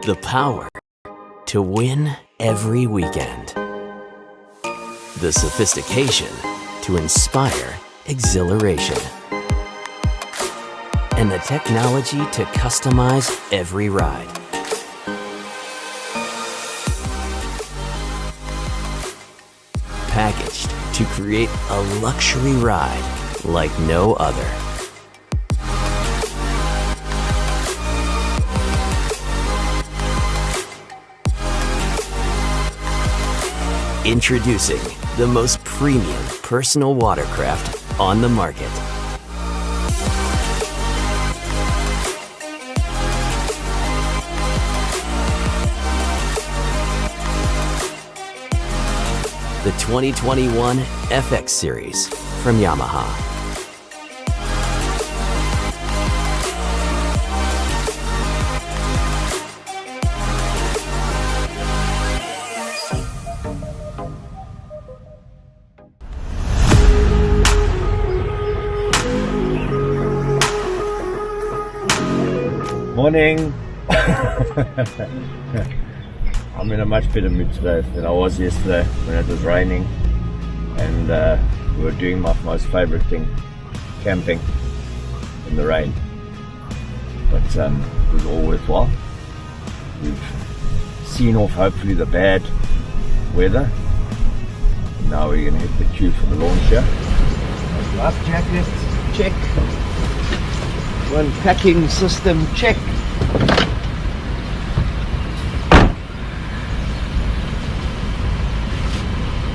The power to win every weekend. The sophistication to inspire exhilaration. And the technology to customize every ride. Packaged to create a luxury ride like no other. Introducing the most premium personal watercraft on the market. The 2021 FX Series from Yamaha. Morning. I'm in a much better mood today than I was yesterday when it was raining and we were doing my most favorite thing, camping in the rain. But it was all worthwhile. We've seen off hopefully the bad weather. Now we're going to hit the queue for the launch here. Life jacket, check. One packing system, check.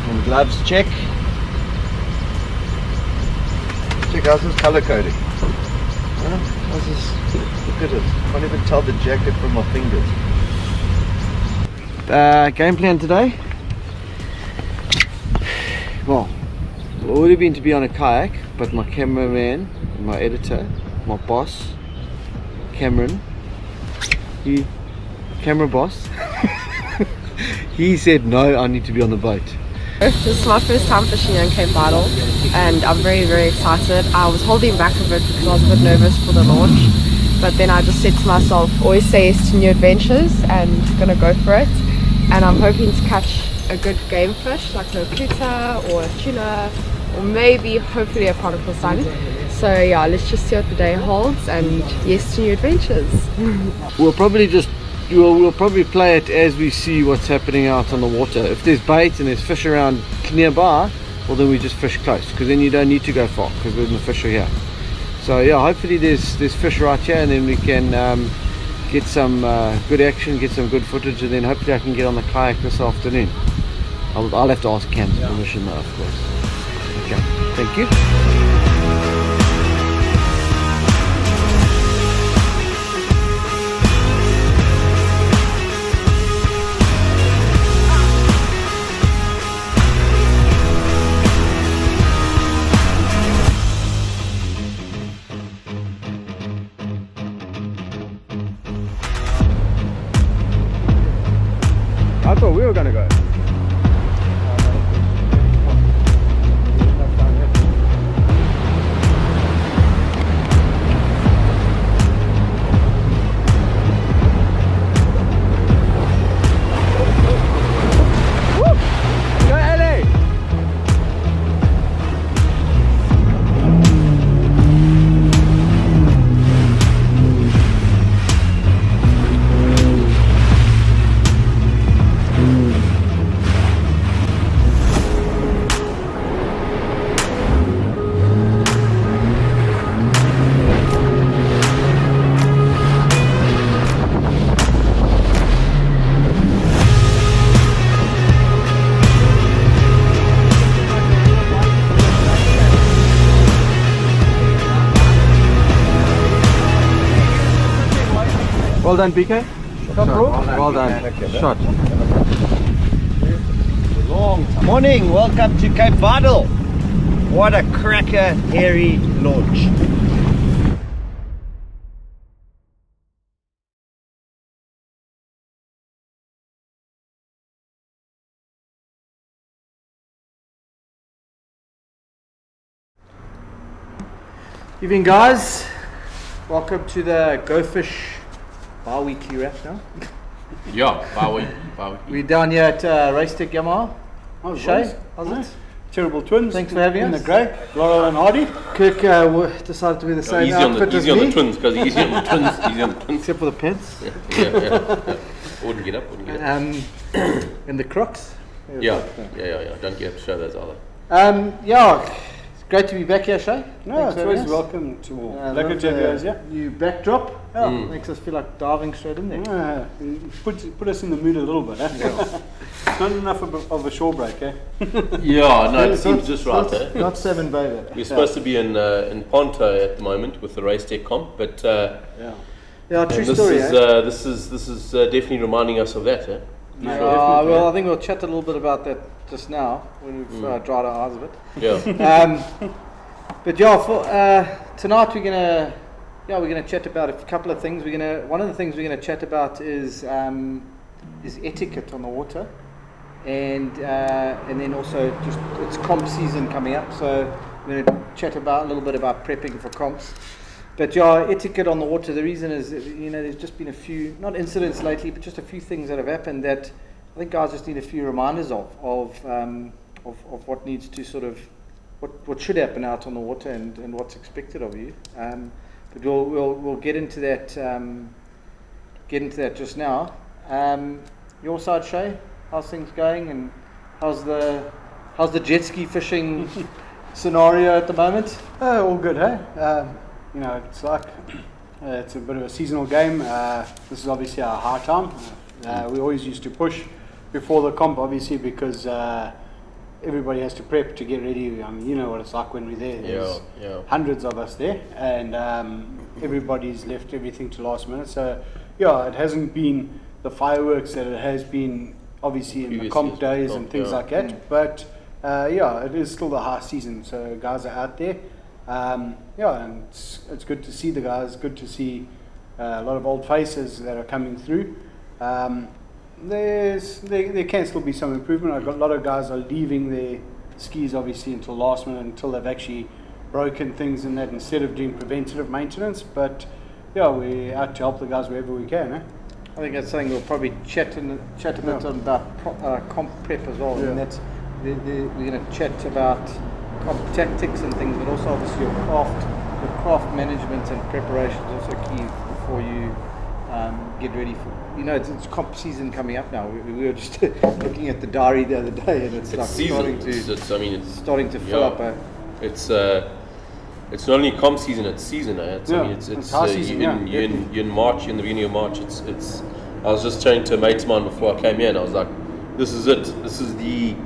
And gloves, check. Check, how's this color coding? How's this? Look at it. Can't even tell the jacket from my fingers. Game plan today? Well, it would have been to be on a kayak, but my cameraman, my editor, my boss, Cameron, camera boss, he said no, I need to be on the boat. This is my first time fishing in Cape Vidal and I'm very excited. I was holding back a bit because I was a bit nervous for the launch, but then I just said to myself, always say yes to new adventures and gonna go for it. And I'm hoping to catch a good game fish like a kuta or a tuna or maybe hopefully a prodigal son. So yeah, let's just see what the day holds and yes to new adventures. We'll probably play it as we see what's happening out on the water. If there's bait and there's fish around nearby, well then we just fish close, because then you don't need to go far because the fish are here. So yeah, hopefully there's fish right here and then we can get some good action, get some good footage, and then hopefully I can get on the kayak this afternoon. I'll have to ask Cam's permission though, of course. Okay, thank you. I thought we were gonna go. Well done, BK. Well done. Shot. Morning, welcome to Cape Vidal. What a cracker, hairy launch. Evening guys, welcome to the Go Fish bi-weekly wrap now. Yeah, Bowie. We're down here at Race Tech Yamaha. Shay, how's it? Terrible twins. Thanks for having in us. the grey. Laurel and Hardy. Kirk decided to be the same Easy on outfit as the me, twins, because easy on the twins. Easy on the twins. except for the pants Yeah. Wouldn't get up. and the Crocs. Yeah. Don't get up to show those either. Yeah, it's great to be back here, Shay. No, Thanks it's for always having us. welcome to all. Love Lekker to have you. New backdrop. Makes us feel like diving straight in there. Put us in the mood a little bit. Eh? Not enough of a shore break, eh? Yeah, no, it seems just right. Not Seven Baby. We're supposed to be in Ponto at the moment with the Race Tech comp, but Yeah, true this story. is definitely reminding us of that. Eh? Well, I think we'll chat a little bit about that just now when we've dried our eyes a bit. Yeah. But yeah, for tonight we're gonna chat about a couple of things. One of the things we're gonna chat about is etiquette on the water, and then also just it's comp season coming up. So we're gonna chat about a little bit about prepping for comps. But yeah, etiquette on the water. The reason is there's just been a few not incidents lately, but just a few things that have happened that I think guys just need a few reminders of what needs to sort of what should happen out on the water and what's expected of you. But we'll get into that just now. Your side, Shay, how's things going, and how's the jet ski fishing scenario at the moment? All good, hey? It's like it's a bit of a seasonal game. This is obviously our high time. We always used to push before the comp, obviously, because everybody has to prep to get ready. I mean, you know what it's like when we're there. There's hundreds of us there, and everybody's left everything to last minute. So, yeah, it hasn't been the fireworks that it has been, obviously, in the comp days and things like that. But, it is still the high season, so guys are out there. And it's good to see the guys, good to see a lot of old faces that are coming through. There can still be some improvement. I've got a lot of guys are leaving their skis obviously until last minute, until they've actually broken things in that, instead of doing preventative maintenance. But yeah, we're out to help the guys wherever we can. I think that's something we'll probably chat a bit about comp prep as well. Yeah. And that's we're going to chat about comp tactics and things, but also obviously your craft management and preparation is also key before you get ready for. It's comp season coming up now. We were just looking at the diary the other day, and it's like season. starting to fill up. It's not only comp season; it's season. It's high season. You're in March, in the beginning of March. It's. I was just chatting to a mate of mine before I came here, and I was like, "This is it. This is the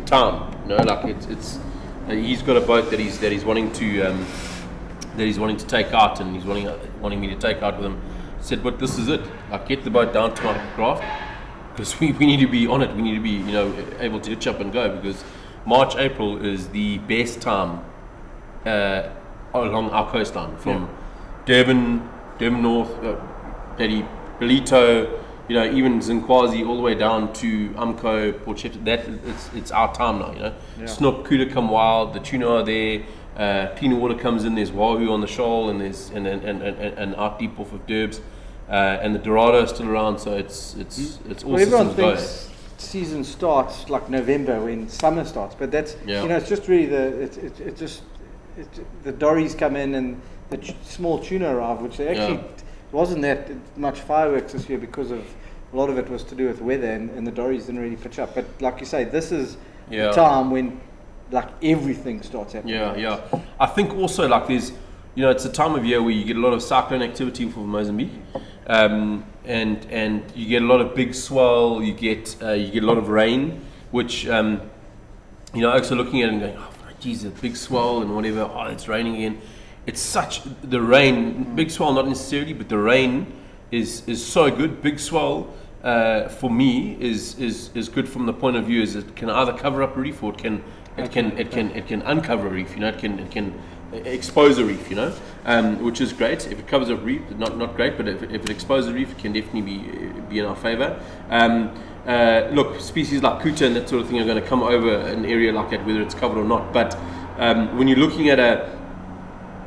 time." It's. He's got a boat that he's wanting to take out, and he's wanting me to take out with him. I said, but this is it. Get the boat down to my craft, because we need to be on it. We need to be able to hitch up and go, because March, April is the best time along our coastline from Durban North, Bellito, even Zinkwazi, all the way down to Umco, Port Shepstone. It's our time now. Snook, Kuta come wild. The tuna are there. Clean water comes in. There's wahoo on the shoal, and there's and out deep off of Durbs, and the Dorado is still around. So it's all everyone systems go. thinks season starts like November when summer starts, but that's it's just really the dories come in and the small tuna arrive, which they actually wasn't that much fireworks this year, because of a lot of it was to do with weather, and the dories didn't really pitch up. But like you say, this is the time when everything starts happening. I think also there's it's a time of year where you get a lot of cyclone activity for Mozambique, and you get a lot of big swell. You get a lot of rain, which oaks are looking at it and going, oh geez, a big swell and whatever. Oh, it's raining again. It's such the rain, big swell not necessarily, but the rain is so good. Big swell for me is good from the point of view is it can either cover up a reef, or it can uncover a reef. It can expose a reef. Which is great. If it covers a reef, not great, but if it exposes a reef, it can definitely be in our favour. Look, species like Kuta and that sort of thing are going to come over an area like that, whether it's covered or not. But when you're looking at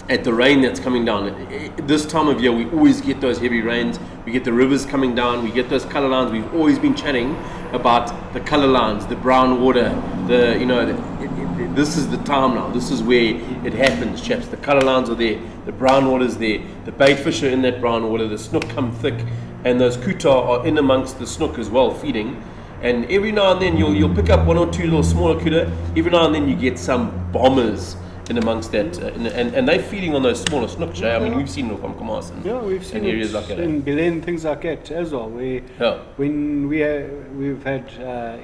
at the rain that's coming down. This time of year, we always get those heavy rains. We get the rivers coming down. We get those color lines. We've always been chatting about the color lines, the brown water. This is the time now. This is where it happens, chaps. The color lines are there. The brown water's there. The bait fish are in that brown water. The snook come thick, and those kuta are in amongst the snook as well, feeding. And every now and then you'll pick up one or two little smaller kuta. Every now and then you get some bombers in amongst that, and they're feeding on those smaller snook. I mean, we've seen it from Kamas and we've seen areas like that. In Belen, things like that as well. When we've had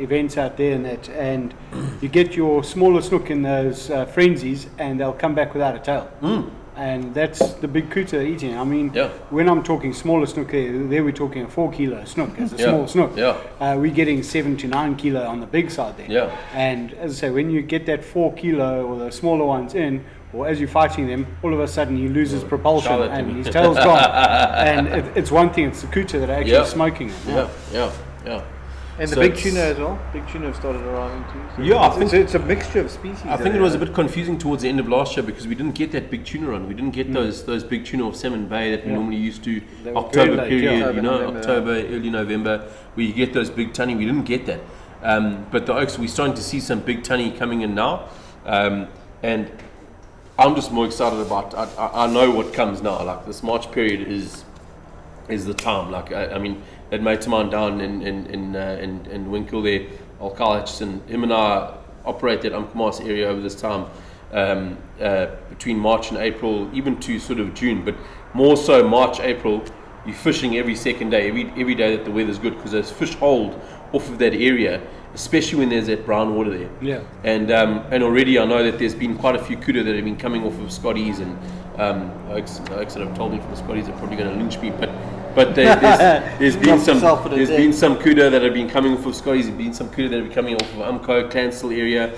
events out there and you get your smaller snook in those frenzies, and they'll come back without a tail. And that's the big kuta eating. I mean, when I'm talking smaller snook, there we're talking a 4 kilo snook as a small snook. We're getting 7 to 9 kilo on the big side there. And as I say, when you get that 4 kilo or the smaller ones in, or as you're fighting them, all of a sudden he loses propulsion and his tail's gone. And it's one thing, it's the kuta that are actually smoking it. And the big tuna as well. Big tuna have started arriving too. So I think it's a mixture of species. I think it was a bit confusing towards the end of last year because we didn't get that big tuna on. We didn't get those big tuna off Salmon Bay that we normally used to. October period, October, early November, where you get those big tunny. We didn't get that. But the Oaks, we're starting to see some big tunny coming in now. And I'm just more excited about. I know what comes now. Like this March period is the time. Like I mean. That mate of mine down in Winkle there, Alcal Hutchison, him and I operate that Umkomas area over this time, between March and April, even to sort of June, but more so March, April. You're fishing every second day, every day that the weather's good, because those fish hold off of that area, especially when there's that brown water there. And already I know that there's been quite a few kuta that have been coming off of Scotties, and Oaks that have told me from the Scotties are probably going to lynch me, but there's been some kuta that have been coming off of Scotties. There's been some kuta that have been coming off of Umko, Clansel area.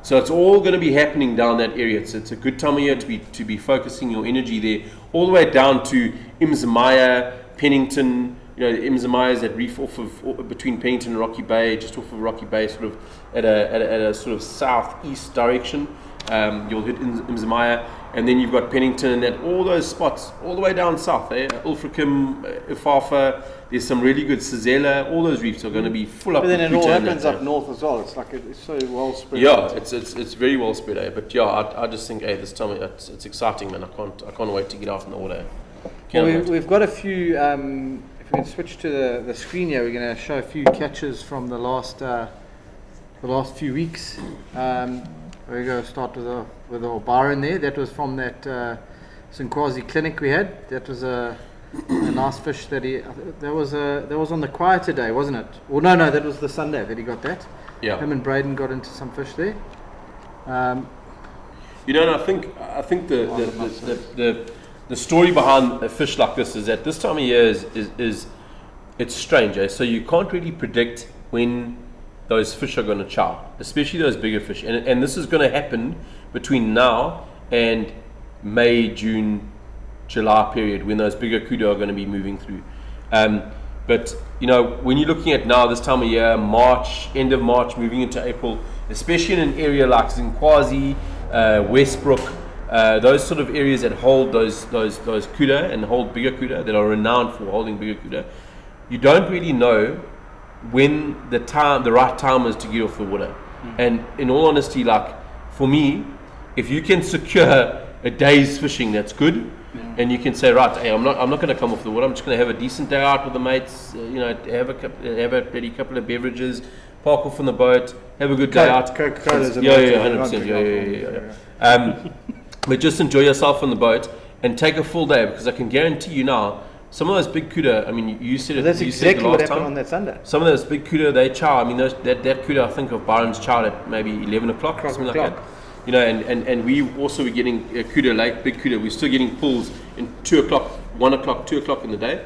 So it's all going to be happening down that area. It's a good time of year to be focusing your energy there, all the way down to Imzamaya, Pennington. Imzamaya is that reef off of between Pennington and Rocky Bay, just off of Rocky Bay, sort of at a sort of southeast direction. You'll hit Imzamaya, and then you've got Pennington and that, all those spots all the way down south. Ilfracombe, Ifafa, there's some really good Sizela. All those reefs are going to be full up. But then it all happens up north as well. It's like it's so well spread. It's very well spread. But I just think this time it's exciting, man. I can't wait to get out in the water. We've got a few. If we can switch to the screen here, we're going to show a few catches from the last few weeks. We're going to start with our Byron there. That was from that Sinkwazi clinic we had. That was a nice fish that was on the quieter day, wasn't it? Well, no, that was the Sunday that he got that. Him and Braden got into some fish there. I think the story behind a fish like this is that this time of year is it's strange, eh? So you can't really predict when those fish are going to chow, especially those bigger fish, and this is going to happen between now and May, June, July period, when those bigger kudu are going to be moving through. But when you're looking at now this time of year, March, end of March, moving into April, especially in an area like Zinkwazi, Westbrook, those sort of areas that hold those kuda and hold bigger kuda, that are renowned for holding bigger kuda, you don't really know when the right time is to get off the water. And in all honesty, like for me, if you can secure a day's fishing, that's good. And you can say, right, hey, I'm not going to come off the water. I'm just going to have a decent day out with the mates. Have a pretty couple of beverages, park off on the boat, have a good day out. 100%. But just enjoy yourself on the boat and take a full day, because I can guarantee you now, some of those big kuda, I mean, you said it. That's exactly what happened time. On that Sunday. Some of those big kuda, they chow. I mean, that kuda, I think of Byron's chow at maybe 11 o'clock or something like that. And we also were getting kuda late, big kuda. We're still getting pulls in 2 o'clock, 1 o'clock, 2 o'clock in the day,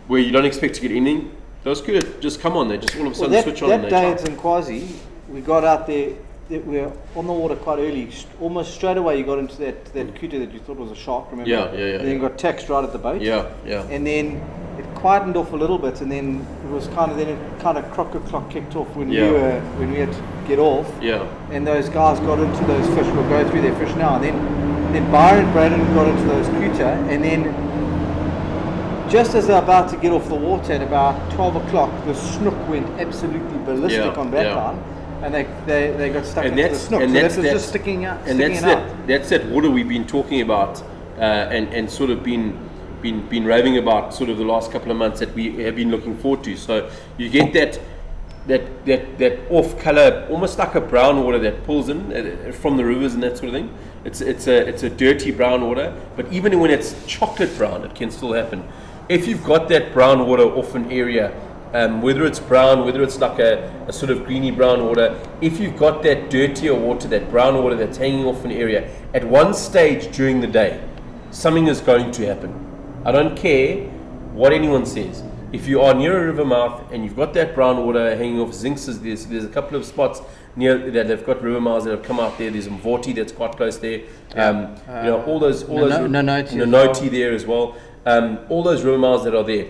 where you don't expect to get anything. Those kuda just come on. They just all of a sudden switch on and they chow. That day at Zinkwazi, we got out there. We were on the water quite early. Almost straight away, you got into that kuta that you thought was a shark. Remember? Yeah. And then you got taxed right at the boat. Yeah. And then it quietened off a little bit, and then it kind of crocker clock kicked off when we had to get off. Yeah. And those guys got into those fish. We'll go through their fish now, and then then Byron and Braden got into those cuta, and then just as they're about to get off the water at about 12 o'clock, the snook went absolutely ballistic on that line, and they got stuck into the snook. And so that was just sticking out. That's that water we've been talking about, and sort of been raving about sort of the last couple of months that we have been looking forward to. So you get that off color, almost like a brown water that pulls in from the rivers and that sort of thing. It's a dirty brown water, but even when it's chocolate brown, it can still happen. If you've got that brown water off an area, whether it's brown, whether it's like a sort of greeny brown water, if you've got that dirtier water, that brown water that's hanging off an area, at one stage during the day, something is going to happen. I don't care what anyone says. If you are near a river mouth and you've got that brown water hanging off zinxes, there's a couple of spots near that they've got river mouths that have come out there. There's Mvoti that's quite close there. All those Nanoti there as well. All those river mouths that are there.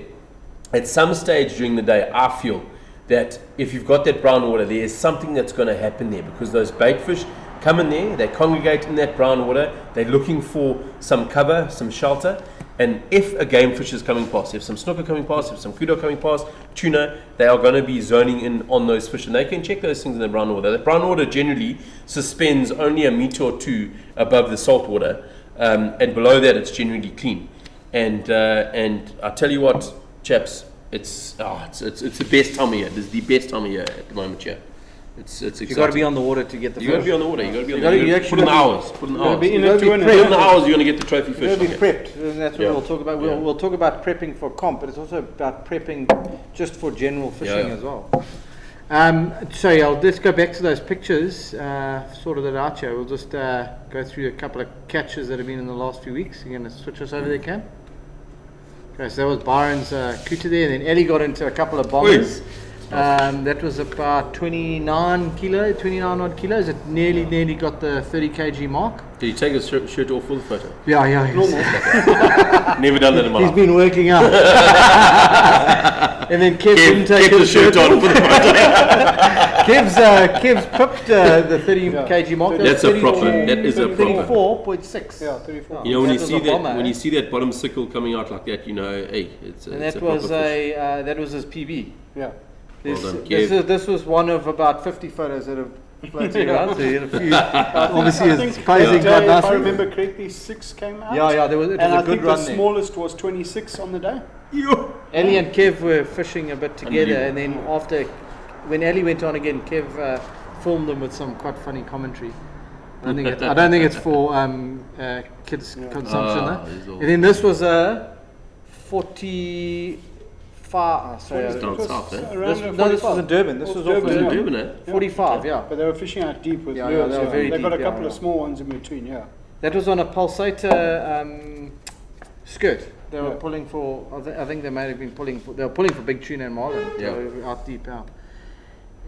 At some stage during the day, I feel that if you've got that brown water, there is something that's going to happen there, because those bait fish come in there, they congregate in that brown water, they're looking for some cover, some shelter. And if a game fish is coming past, if some snook are coming past, if some kudo coming past, tuna, they are going to be zoning in on those fish, and they can check those things in the brown water. The brown water generally suspends only a meter or two above the salt water, and below that it's generally clean. And I tell you what, chaps, it's the best time of year. This is the best time of year at the moment here. It's exciting. You got to be on the water to get the fish. You got to be on the water. You got to be on the water. You put in the hours. Put in the hours. Put in the hours. You're going to get the trophy fish. You're going to be prepped, and that's what we'll talk about. We'll talk about prepping for comp, but it's also about prepping just for general fishing as well. Let's go back to those pictures. Sorted it out here. We'll just go through a couple of catches that have been in the last few weeks. You're going to switch us over there, Cam? Okay, so that was Byron's cuta there, and then Ellie got into a couple of bombers. That was about 29 odd kilos. It nearly got the 30 kg mark. Did he take his shirt off for the photo? Yeah. Never done that in my life. He's been working out. And then Kev didn't take his shirt on for the photo. Kev's pipped the 30 kg mark. That is a proper. 34.6. Yeah, 34. You know, when you see that bottom sickle coming out like that, you know, hey, it's a that was that was his PB. Yeah. This was one of about 50 photos that have floated around. So you had a few. Obviously, it's posing quite nicely. If I remember correctly, 6 came out. Yeah, it was a good run. And I think the smallest was 26 on the day. Ellie and Kev were fishing a bit together, and then when Ellie went on again, Kev filmed them with some quite funny commentary. I don't think it's for kids' consumption. And then this was a 45. This was in Durban. This was off Durban, 45, yeah. But they were fishing out deep with lures. They were very deep. They got a couple of small ones in between, yeah. That was on a pulsator skirt. They were pulling for. I think they might have been pulling for. They were pulling for big tuna and marlin. They were out deep out.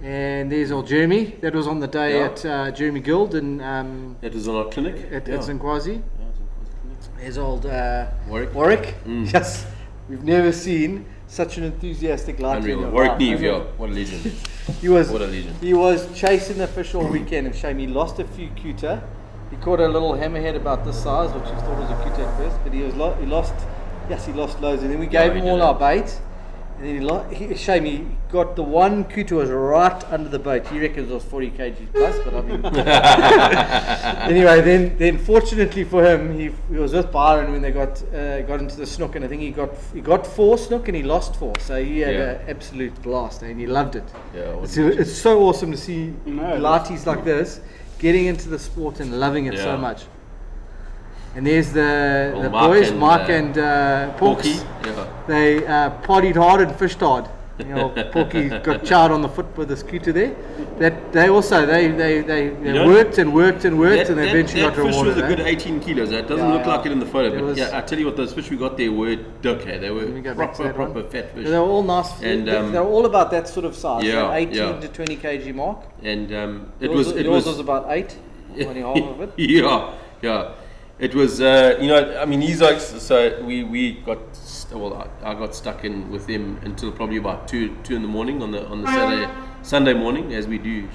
And there's old Jeremy. That was on the day at Jeremy Guild in. That was on our clinic at Zinkwazi. There's old Warwick. Yes, we've never seen such an enthusiastic lighter. Warwick Neve, what a legend. What a legend. He was chasing the fish all weekend, and shame he lost a few cuta. He caught a little hammerhead about this size, which he thought was a cuta at first, but he lost loads. And then we gave him all our bait, and then he got the one cuta was right under the boat. He reckons it was 40 kg plus, but I mean. Anyway, then fortunately for him, he was with Byron when they got into the snook, and I think he got 4 snook and he lost 4, so he had an absolute blast, and he loved it. It's so awesome to see lighties like this getting into the sport and loving it so much. And there's the boys, Mark and Porky. They partied hard and fished hard. You know, Porky got charred on the foot with his cuta there. They worked and they eventually got rewarded. That fish was a good 18 kilos. It doesn't look like it in the photo, but I tell you what, those fish we got there were duck. They were proper fat fish. They were all nice. And they were all about that sort of size, 18 to 20 kg mark. And yours was about 8, only half of it. Yeah. It was, I mean, these oaks. So we got, I got stuck in with them until probably about 2 in the morning on the Sunday morning, as we do.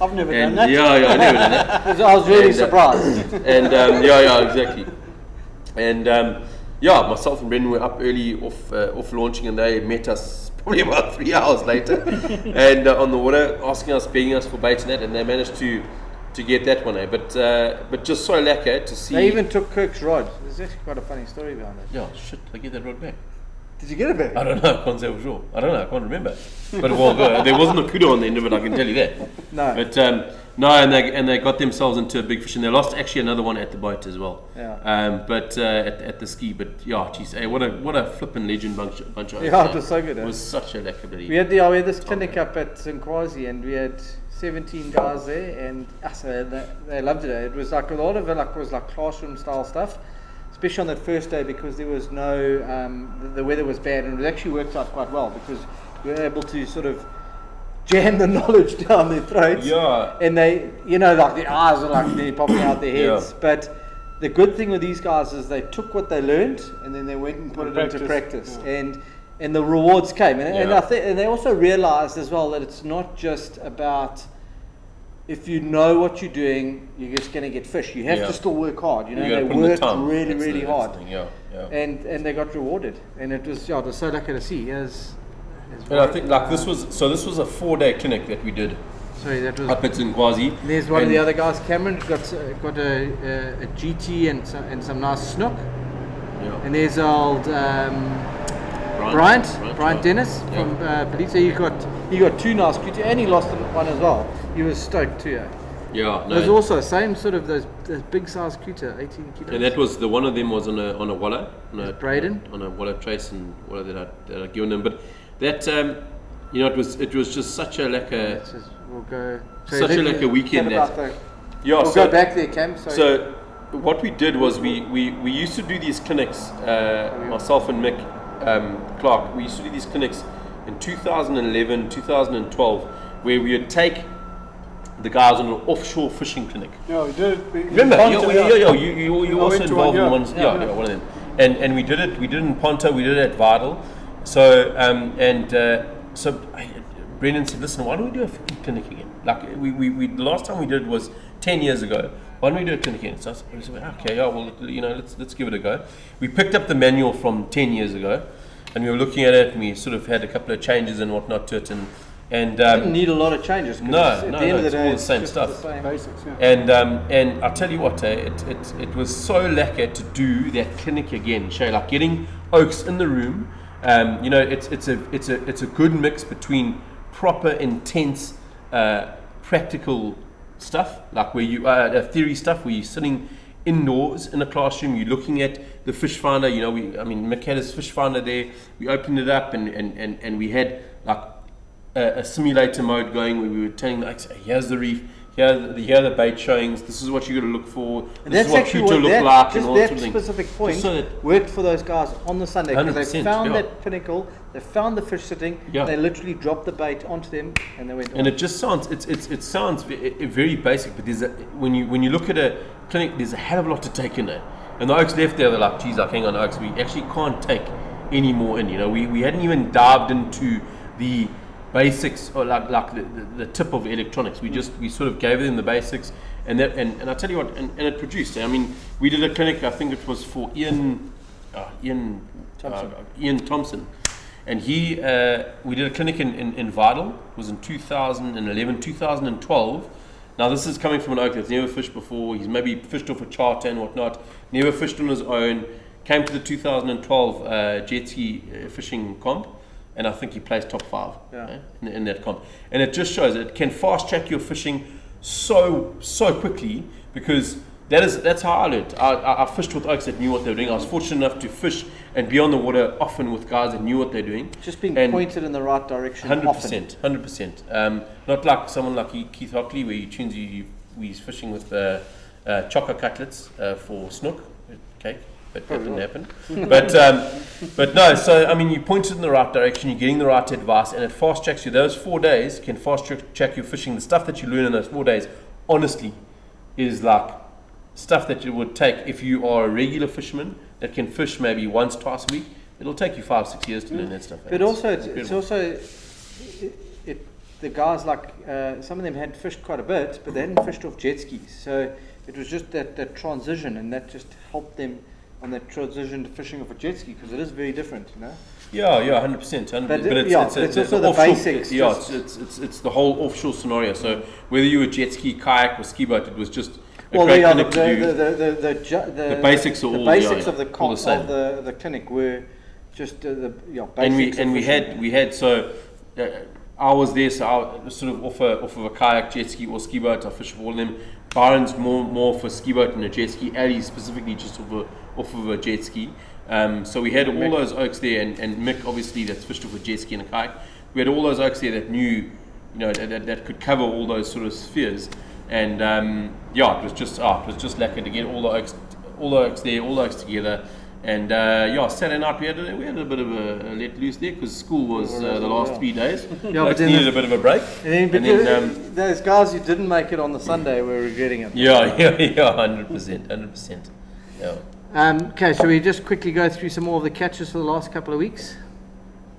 I've never done that. Yeah, I never done that. I was really surprised. And exactly. And myself and Brendan were up early off launching, and they met us probably about 3 hours later, and on the water, asking us, begging us for bait and that, and they managed to get that one, but just so lacquer to see. They even took Kirk's rod. There's actually quite a funny story behind it. Yeah, shit, I get that rod back. Did you get it back? I don't know, I can't say for sure. I don't know, I can't remember. But there wasn't a kudo on the end of it, I can tell you that. No. But and they got themselves into a big fish, and they lost actually another one at the boat as well. Yeah. But at the ski, but yeah, geez, hey, what a flippin' legend bunch of. Yeah, it was so good. It was such a lacquer bloody. We had this clinic up at Zinkwazi, and we had 17 guys there, and they loved it. It was like a lot of it was like classroom style stuff, especially on that first day, because there was no the weather was bad, and it actually worked out quite well because we were able to sort of jam the knowledge down their throats. Yeah. And they, like the eyes are like nearly popping out their heads. Yeah. But the good thing with these guys is they took what they learned and then they went and put it into practice. Yeah. And the rewards came. And Yeah. and they also realized as well that it's not just about, if you know what you're doing, you're just going to get fish. You have to still work hard. You they gotta put in the worked time. really, That's really the hard. thing, yeah. And they got rewarded. And it was so lucky to see. And I think this was a 4-day clinic that we did Sorry, that was up at Zinkwazi. There's one of the other guys, Cameron, got a GT and some nice snook. Yeah. And there's old Bryant Dennis from Belize. He got 2 nice GT, and he lost one as well. He was stoked too. Yeah. No. There's also same sort of those big size cutter, 18 kilos. And that was one of them was on a wallow, Braden, on a wallow trace and wallow that I'd given them. But that it was just such a lacquer. We'll go. Such a lacquer weekend. We'll go back there, Cam. So what we did was we used to do these clinics. Myself and Mick Clark. We used to do these clinics in 2011, 2012, where we would take the guys on an offshore fishing clinic. Yeah, we did. Remember? You also involved in one. Yeah, one of them. And we did it. We did it in Ponto. We did it at Vidal. So so Brendan said, "Listen, why don't we do a fishing clinic again? Like we the last time we did was 10 years ago. Why don't we do a clinic again?" So we said, "Okay, yeah, well, let's give it a go." We picked up the manual from 10 years ago, and we were looking at it, and we sort of had a couple of changes and whatnot to it, and didn't need a lot of changes. No, at the end of the it's day, all the same just stuff. The same. Basics, yeah. And I tell you what, it was so lacquer to do that clinic again, Shay, like getting Oaks in the room. It's a good mix between proper, intense, practical stuff, like where you theory stuff, where you're sitting indoors in a classroom, you're looking at the fish finder. Mick had his fish finder there. We opened it up and we had like a simulator mode going where we were telling the Oaks, here's the reef, here are the bait showings, this is what you're going to look for, this is what future look like, and all that sort of thing. Specific point so that worked for those guys on the Sunday, because they 100%, found that pinnacle, they found the fish sitting, they literally dropped the bait onto them and they went on. And it just sounds it sounds very basic, but when you look at a clinic, there's a hell of a lot to take in there. And the Oaks left there, they're like, geez, hang on, Oaks, we actually can't take any more in. We hadn't even dived into the basics, or like the tip of electronics. We sort of gave them the basics, and I tell you what, and it produced. I mean, we did a clinic, I think it was for Ian Thompson, and we did a clinic in Vidal. It was in 2011, 2012. Now this is coming from an Oak that's never fished before. He's maybe fished off a charter and whatnot, never fished on his own. Came to the 2012 jet ski fishing comp, and I think he placed top 5 in that comp. And it just shows it can fast track your fishing so quickly, because that's how I learned. I fished with Oaks that knew what they were doing. I was fortunate enough to fish and be on the water often with guys that knew what they're doing. Just being pointed in the right direction. 100%. Not like someone like Keith Hockley, where he's fishing with choco cutlets for snook cake. That didn't happen. But no, so I mean, you pointed in the right direction, you're getting the right advice, and it fast tracks you. Those 4 days can fast track your fishing. The stuff that you learn in those 4 days, honestly, is like stuff that it would take if you are a regular fisherman that can fish maybe once, twice a week. It'll take you 5-6 years to learn that stuff. But also, it's also the guys like some of them had fished quite a bit, but they hadn't fished off jet skis. So it was just that transition, and that just helped them on that transition to fishing off a jet ski, because it is very different, you know. Yeah, 100%. But it's also the offshore, basics. Yeah, it's the whole offshore scenario. So whether you were jet ski, kayak, or ski boat, it was just a great clinic to do. The basics are all the basics of the all the same. of the clinic were just the basics. And we had so. I was there, so I was sort of off of a kayak, jet ski, or ski boat. I fished for all of them. Byron's more for ski boat and a jet ski. Ali specifically just off of a jet ski. So we had all those oaks there, and Mick obviously that's fished off a jet ski and a kayak. We had all those oaks there that knew, that could cover all those sort of spheres. And it was just lucky to get all the oaks there, all the oaks together. And Saturday night we had a bit of a let loose there because school was the last 3 days. Oaks needed a bit of a break. And then those guys who didn't make it on the Sunday were regretting it. Yeah, 100%. Yeah. Okay, shall we just quickly go through some more of the catches for the last couple of weeks?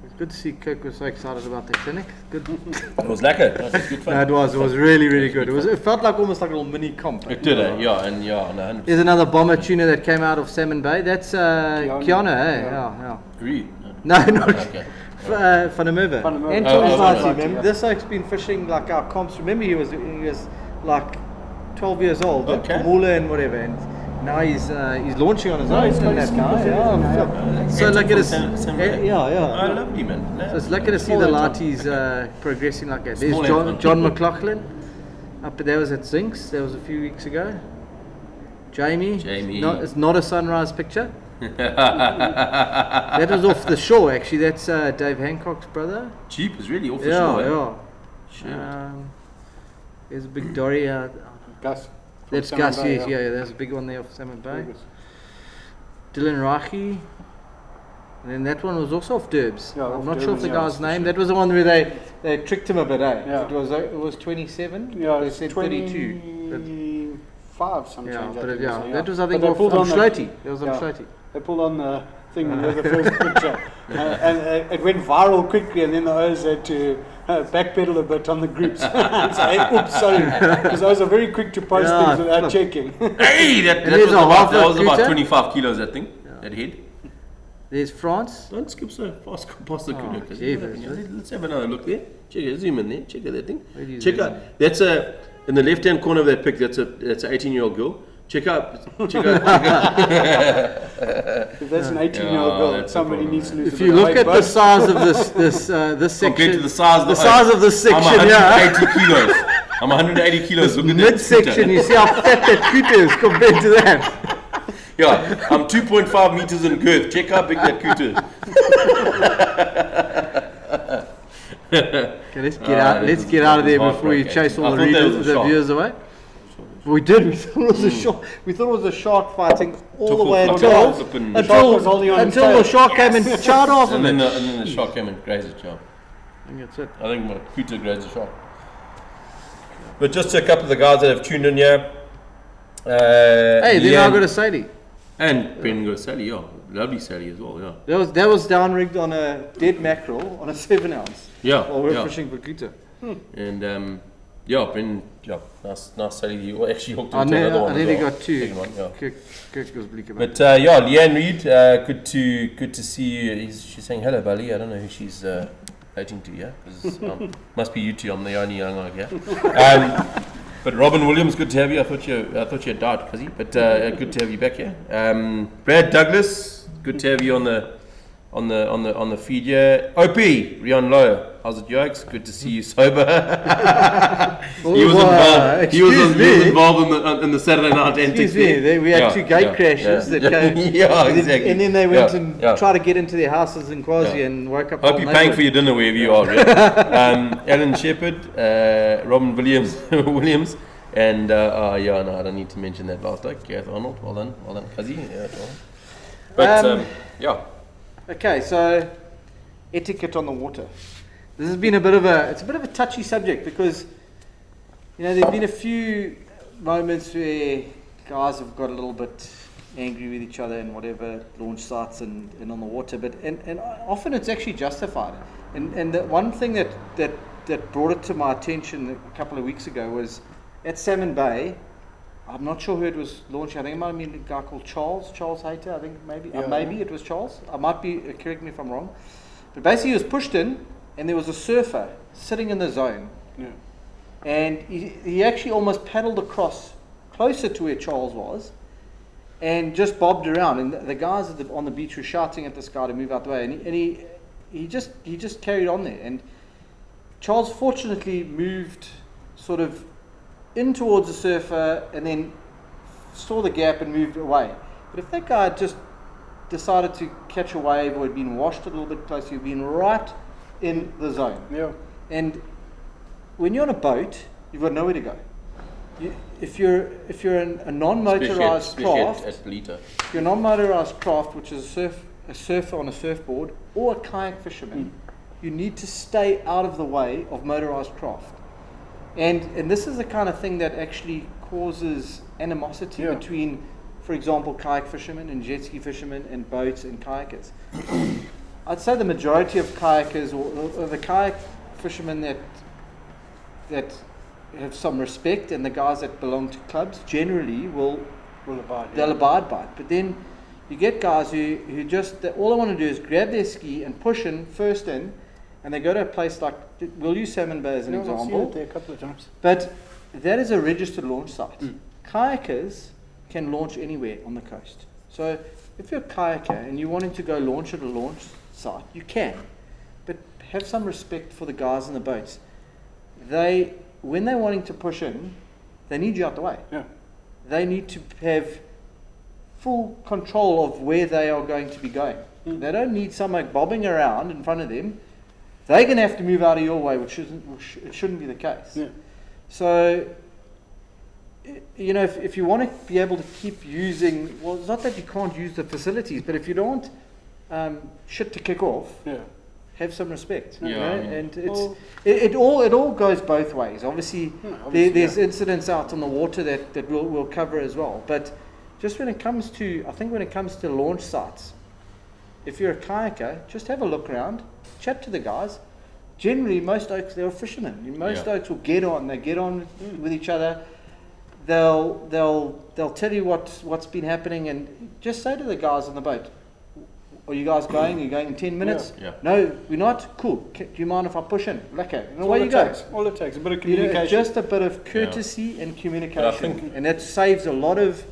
It's good to see Kirk was so excited about the clinic. Good. It was lekker. It was good fun. No, it was really, really good. It felt like almost like a little mini comp. It did, 100%. There's another bomber tuna that came out of Salmon Bay. That's Kiana, eh? Yeah. Really? No, not Okay. Van der Merwe. And Oh, Tom's right, remember. This oak's been fishing like our comps. Remember, he was like 12 years old, Okay. Kamula and whatever, and now he's launching on his own. Isn't that guy? Yeah. So lucky to see. I love you, man. So it's lucky to see the Laties progressing like that. There's John McLaughlin up there, was at Zinks. That was a few weeks ago. Jamie. It's not a sunrise picture. That was off the shore actually. That's Dave Hancock's brother. Jeep is really off the shore. Yeah. Sure. There's a big dory. Gus. That's Gus. Yes, yeah. There's a big one there off Salmon Bay. Dylan Rahi. And then that one was also off Derbs. Yeah, I'm off not sure of Derbs, the yeah, guy's for name. sure. That was the one where they tricked him a bit, eh? Yeah. It was 27. Yeah, They it's said 32. 25 some Yeah, change. I but think, yeah, so, that was I think But they off pulled on the- Schloti. That was on yeah. Schloti. They pulled on the thing with the first picture, and it went viral quickly, and then the others had to backpedal a bit on the groups and say, "Oops, sorry," because those are very quick to post Yeah, things without flip. checking. Hey, that It is was a about half-foot 25 kilos, I think. That head. There's France. Don't skip so fast past the kudu. jeepers. Let's have another look there. Check it. Zoom in there. Check out that thing. Where do you Check zoom out. That's in the left-hand corner of that pic. That's an 18-year-old girl. Check out. If that's an 18-year-old Yeah, girl, that's a somebody problem, needs to lose If a bit you of look weight, at the but- size of this section, Compared to the size of this I'm section, yeah. 180 kilos. I'm 180 kilos. Look at that. Midsection, you see how fat that kutu is compared to that. Yeah, I'm 2.5 meters in girth. Check how big that kudu is. Okay, let's get out of there before you chase all the readers, the viewers away. We did. We thought it was a shark. We thought it was a shark fighting all the way off, until flipping- The shark was holding on his until the tail. shark came and charred off And him. then the shark came and grazed it, yeah. I think that's it. I think my kudu grazed the shark. But just to a couple of the guys that have tuned in here. Hey, then I got a Sadie. And Ben got Sally, yeah. Lovely Sally as well, yeah. That was down rigged on a dead mackerel on a 7 ounce. Yeah, While we're yeah. fishing for kuta. And Ben, nice Sally. You actually hooked I into another one. nearly as well. got two. Second one, yeah. Kirk was bleak about But Leanne Reid, good to see you. She's saying hello, Bali. I don't know who she's relating to, yeah, because must be you two. I'm the only young one here. But Robin Williams, good to have you. I thought you had died, Cuzzy, but good to have you back here. Brad Douglas, good to have you on the feed here. Opie, Rian Lowe, how's it, Yokes? Good to see you sober. He was involved in the Saturday night antics. Excuse me, we had two gate crashes that came. Yeah, exactly. And then they went and tried to get into their houses in Quasi and woke up. Hope you're paying for your dinner wherever you are. Yeah. Alan Shepherd, Robin Williams, and I don't need to mention that last week. Gareth Arnold, well done, Cuzzy. Yeah, well. But yeah. Okay, so etiquette on the water. This has been a bit of a touchy subject because there've been a few moments where guys have got a little bit angry with each other and whatever launch sites and on the water, but and often it's actually justified. And the one thing that brought it to my attention a couple of weeks ago was at Salmon Bay. I'm not sure who it was launching. I think it might have been a guy called Charles Hayter. I think maybe it was Charles. I might be, correct me if I'm wrong. But basically he was pushed in and there was a surfer sitting in the zone. Yeah. And he actually almost paddled across closer to where Charles was and just bobbed around. And the guys on the beach were shouting at this guy to move out the way. And he just carried on there. And Charles fortunately moved sort of in towards the surfer and then saw the gap and moved away. But if that guy had just decided to catch a wave or had been washed a little bit closer, he'd been right in the zone. Yeah. And when you're on a boat, you've got nowhere to go. If you're a non-motorized craft, at Lita. if you're a non-motorized craft, which is a surfer on a surfboard or a kayak fisherman, you need to stay out of the way of motorized craft. And this is the kind of thing that actually causes animosity between, for example, kayak fishermen and jet ski fishermen and boats and kayakers. I'd say the majority of kayakers or the kayak fishermen that have some respect and the guys that belong to clubs generally will abide by it. But then you get guys who just, all they want to do is grab their ski and push in, first in, and they go to a place like, we'll use Salmon Bay as an example. I've seen it there a couple of times. But that is a registered launch site. Kayakers can launch anywhere on the coast. So if you're a kayaker and you're wanting to go launch at a launch site, you can. But have some respect for the guys in the boats. When they're wanting to push in, they need you out the way. Yeah. They need to have full control of where they are going to be going. They don't need someone bobbing around in front of them. They're going to have to move out of your way, which it shouldn't be the case. Yeah. So, you know, if you want to be able to keep using, well, it's not that you can't use the facilities, but if you don't want shit to kick off, have some respect. Yeah, You know? I mean- And it all goes both ways. Obviously, there's incidents out on the water that we'll cover as well. But just when it comes to launch sites, if you're a kayaker, just have a look around, chat to the guys. Generally, most oaks, they're fishermen. Most oaks will get on. They get on with each other. They'll tell you what's been happening, and just say to the guys on the boat, "Are you guys going? Are you going in 10 minutes? Yeah. No, we're not. Cool. Do you mind if I push in? Okay. And away you go. All it takes, a bit of You know, communication. just a bit of courtesy and communication, and that saves a lot of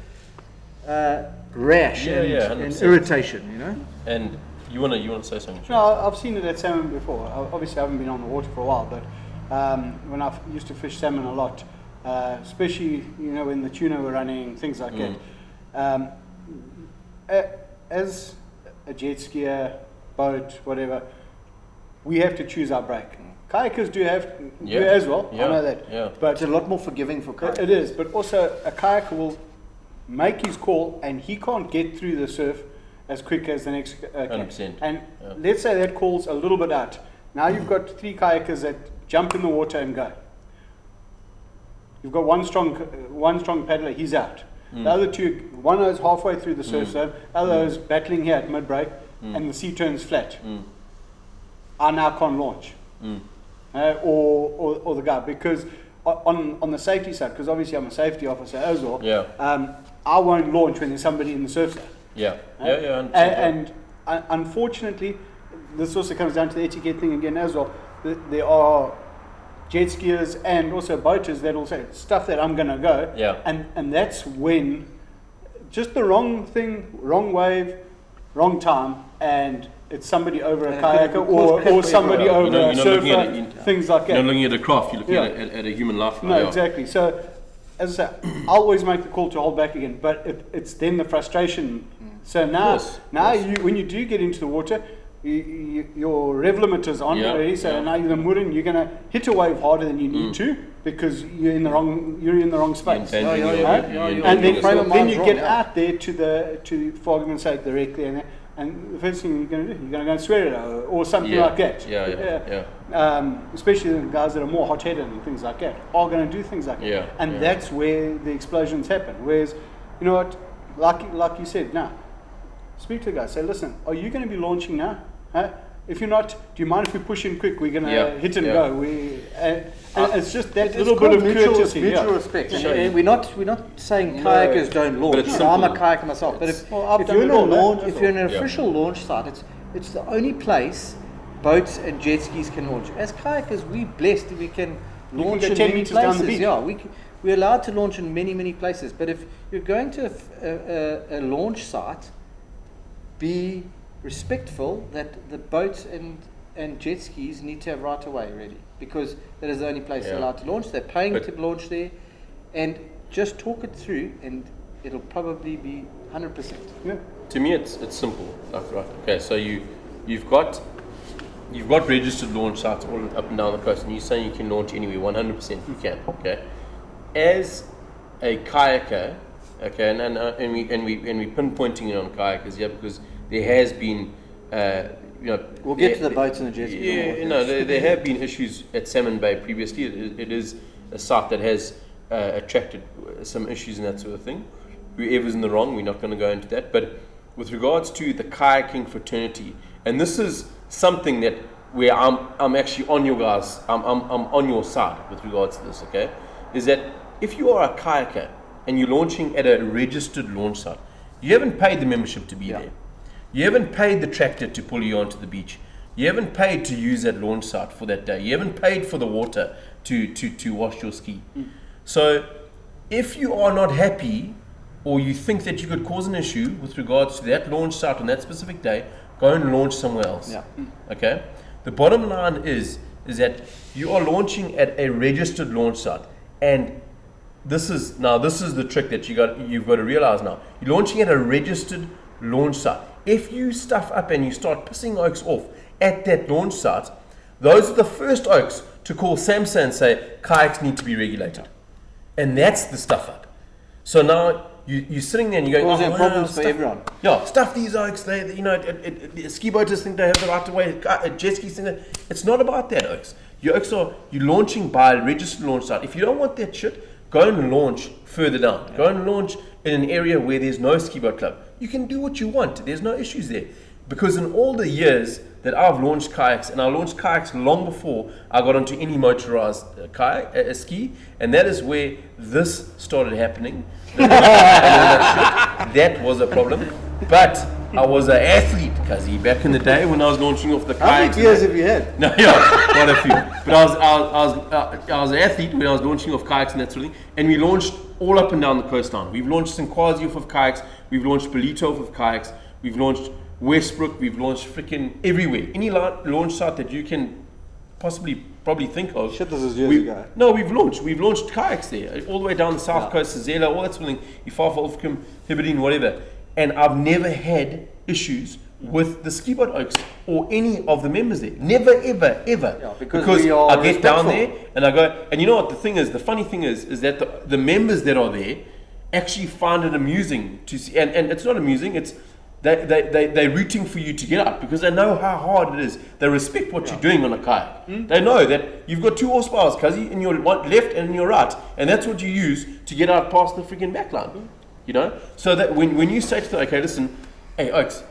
rash and 100%. irritation. You know. And you wanna say something? No, I've seen it at salmon before. Obviously, I haven't been on the water for a while, but when I used to fish salmon a lot, especially when the tuna were running, things like that. As a jet skier, boat, whatever, we have to choose our break. Kayakers do as well. Yeah. I know that. Yeah. But It's a lot more forgiving for kayakers. it is. But also, a kayaker will make his call, and he can't get through the surf as quick as the next can. 100%. And let's say that call's a little bit out. Now you've got 3 kayakers that jump in the water and go. You've got one strong paddler, he's out. The other 2, one is halfway through the surf zone, the other is battling here at mid-break, and the sea turns flat. I now can't launch. Or the guy, because on the safety side, because obviously I'm a safety officer as well, I won't launch when there's somebody in the surf zone. Yeah. 100%. And unfortunately, this also comes down to the etiquette thing again as well. There are jet skiers and also boaters that will say stuff that I'm going to go. Yeah. And that's when just the wrong thing, wrong wave, wrong time, and it's somebody over a kayaker or somebody over You're a not looking at surfer, it things like that. You're not looking at a craft, you're looking at a human life. No, exactly. So, as I say, I always make the call to hold back again, but it's then the frustration. So now, when you do get into the water, your rev limiter is on already. So now you're the murin, you're going to hit a wave harder than you need to because you're in the wrong space. And then you get out there to for argument's sake, the wreck there. And the first thing you're going to do, you're going to go and swear it or something like that. Especially the guys that are more hot-headed and things like that are going to do things like that. And that's where the explosions happen. Whereas you know what, like you said, now, speak to the guy, say, listen, are you going to be launching now? Huh? If you're not, do you mind if we push in quick? We're going to hit and go. And it's just that little bit of courtesy. Mutual respect. And we're not saying kayakers don't launch. I'm a kayaker myself. But if you're in a launch, if you're in an official launch site, it's the only place boats and jet skis can launch. As kayakers, we're blessed that we can launch in 10 many meters down the places. beach. Yeah, we're allowed to launch in many places. But if you're going to a launch site, be respectful that the boats and jet skis need to have right of way ready, because that is the only place they're allowed to launch. They're paying to launch there, and just talk it through, and it'll probably be 100%. Yeah. To me, it's simple. Like, right. Okay, so you've got registered launch sites all up and down the coast, and you're saying you can launch anywhere. 100% you can. Okay, as a kayaker, okay, and we pinpointing it on kayakers, because there has been, We'll get to the boats and the jet skis. Yeah, there have been issues at Salmon Bay previously. It is a site that has attracted some issues and that sort of thing. Whoever's in the wrong, we're not going to go into that. But with regards to the kayaking fraternity, and this is something that where I'm actually on your guys, I'm on your side with regards to this. Okay, is that if you are a kayaker and you're launching at a registered launch site, you haven't paid the membership to be there. You haven't paid the tractor to pull you onto the beach. You haven't paid to use that launch site for that day. You haven't paid for the water to wash your ski. So if you are not happy, or you think that you could cause an issue with regards to that launch site on that specific day, go and launch somewhere else. Okay? The bottom line is that you are launching at a registered launch site, and this is the trick that you've got to realize now. You're launching at a registered launch site. If you stuff up and you start pissing oaks off at that launch site, those are the first oaks to call SAMHSA and say kayaks need to be regulated, and that's the stuff up. So now you're sitting there and you're going, problems for everyone. Yeah, stuff these oaks. Ski boaters think they have the right to way. Jet skis think that. It's not about that, oaks. Your oaks you're launching by a registered launch site. If you don't want that shit, go and launch further down. Go and launch in an area where there's no ski boat club. You can do what you want. There's no issues there. Because in all the years that I've launched kayaks, and I launched kayaks long before I got onto any motorized ski, and that is where this started happening. That was a problem. But I was an athlete, Kazi, back in the day when I was launching off the kayaks. How many years have you had? No, yeah, quite a few. But I was an athlete when I was launching off kayaks and that sort of thing. And we launched all up and down the coastline. We've launched Sinkwazi off of kayaks. We've launched Belito off of kayaks. We've launched Westbrook. We've launched freaking everywhere. Any launch site that you can probably think of. Shit, this is years ago. No, we've launched kayaks there, all the way down the south coast to Zela, all that sort of thing. Ifafa, Ulfkum, Hibberdine, whatever. And I've never had issues with the ski boat oaks or any of the members there. Never, ever. Yeah, because I get down there and I go, and you know what the funny thing is that the members that are there actually find it amusing to see, and it's not amusing, it's they're rooting for you to get out because they know how hard it is. They respect what you're doing on a kayak. They know that you've got 2 horsepowers, Kazi, in your left and in your right, and that's what you use to get out past the freaking backline. You know, so that when you say to them, okay, listen, hey Oaks,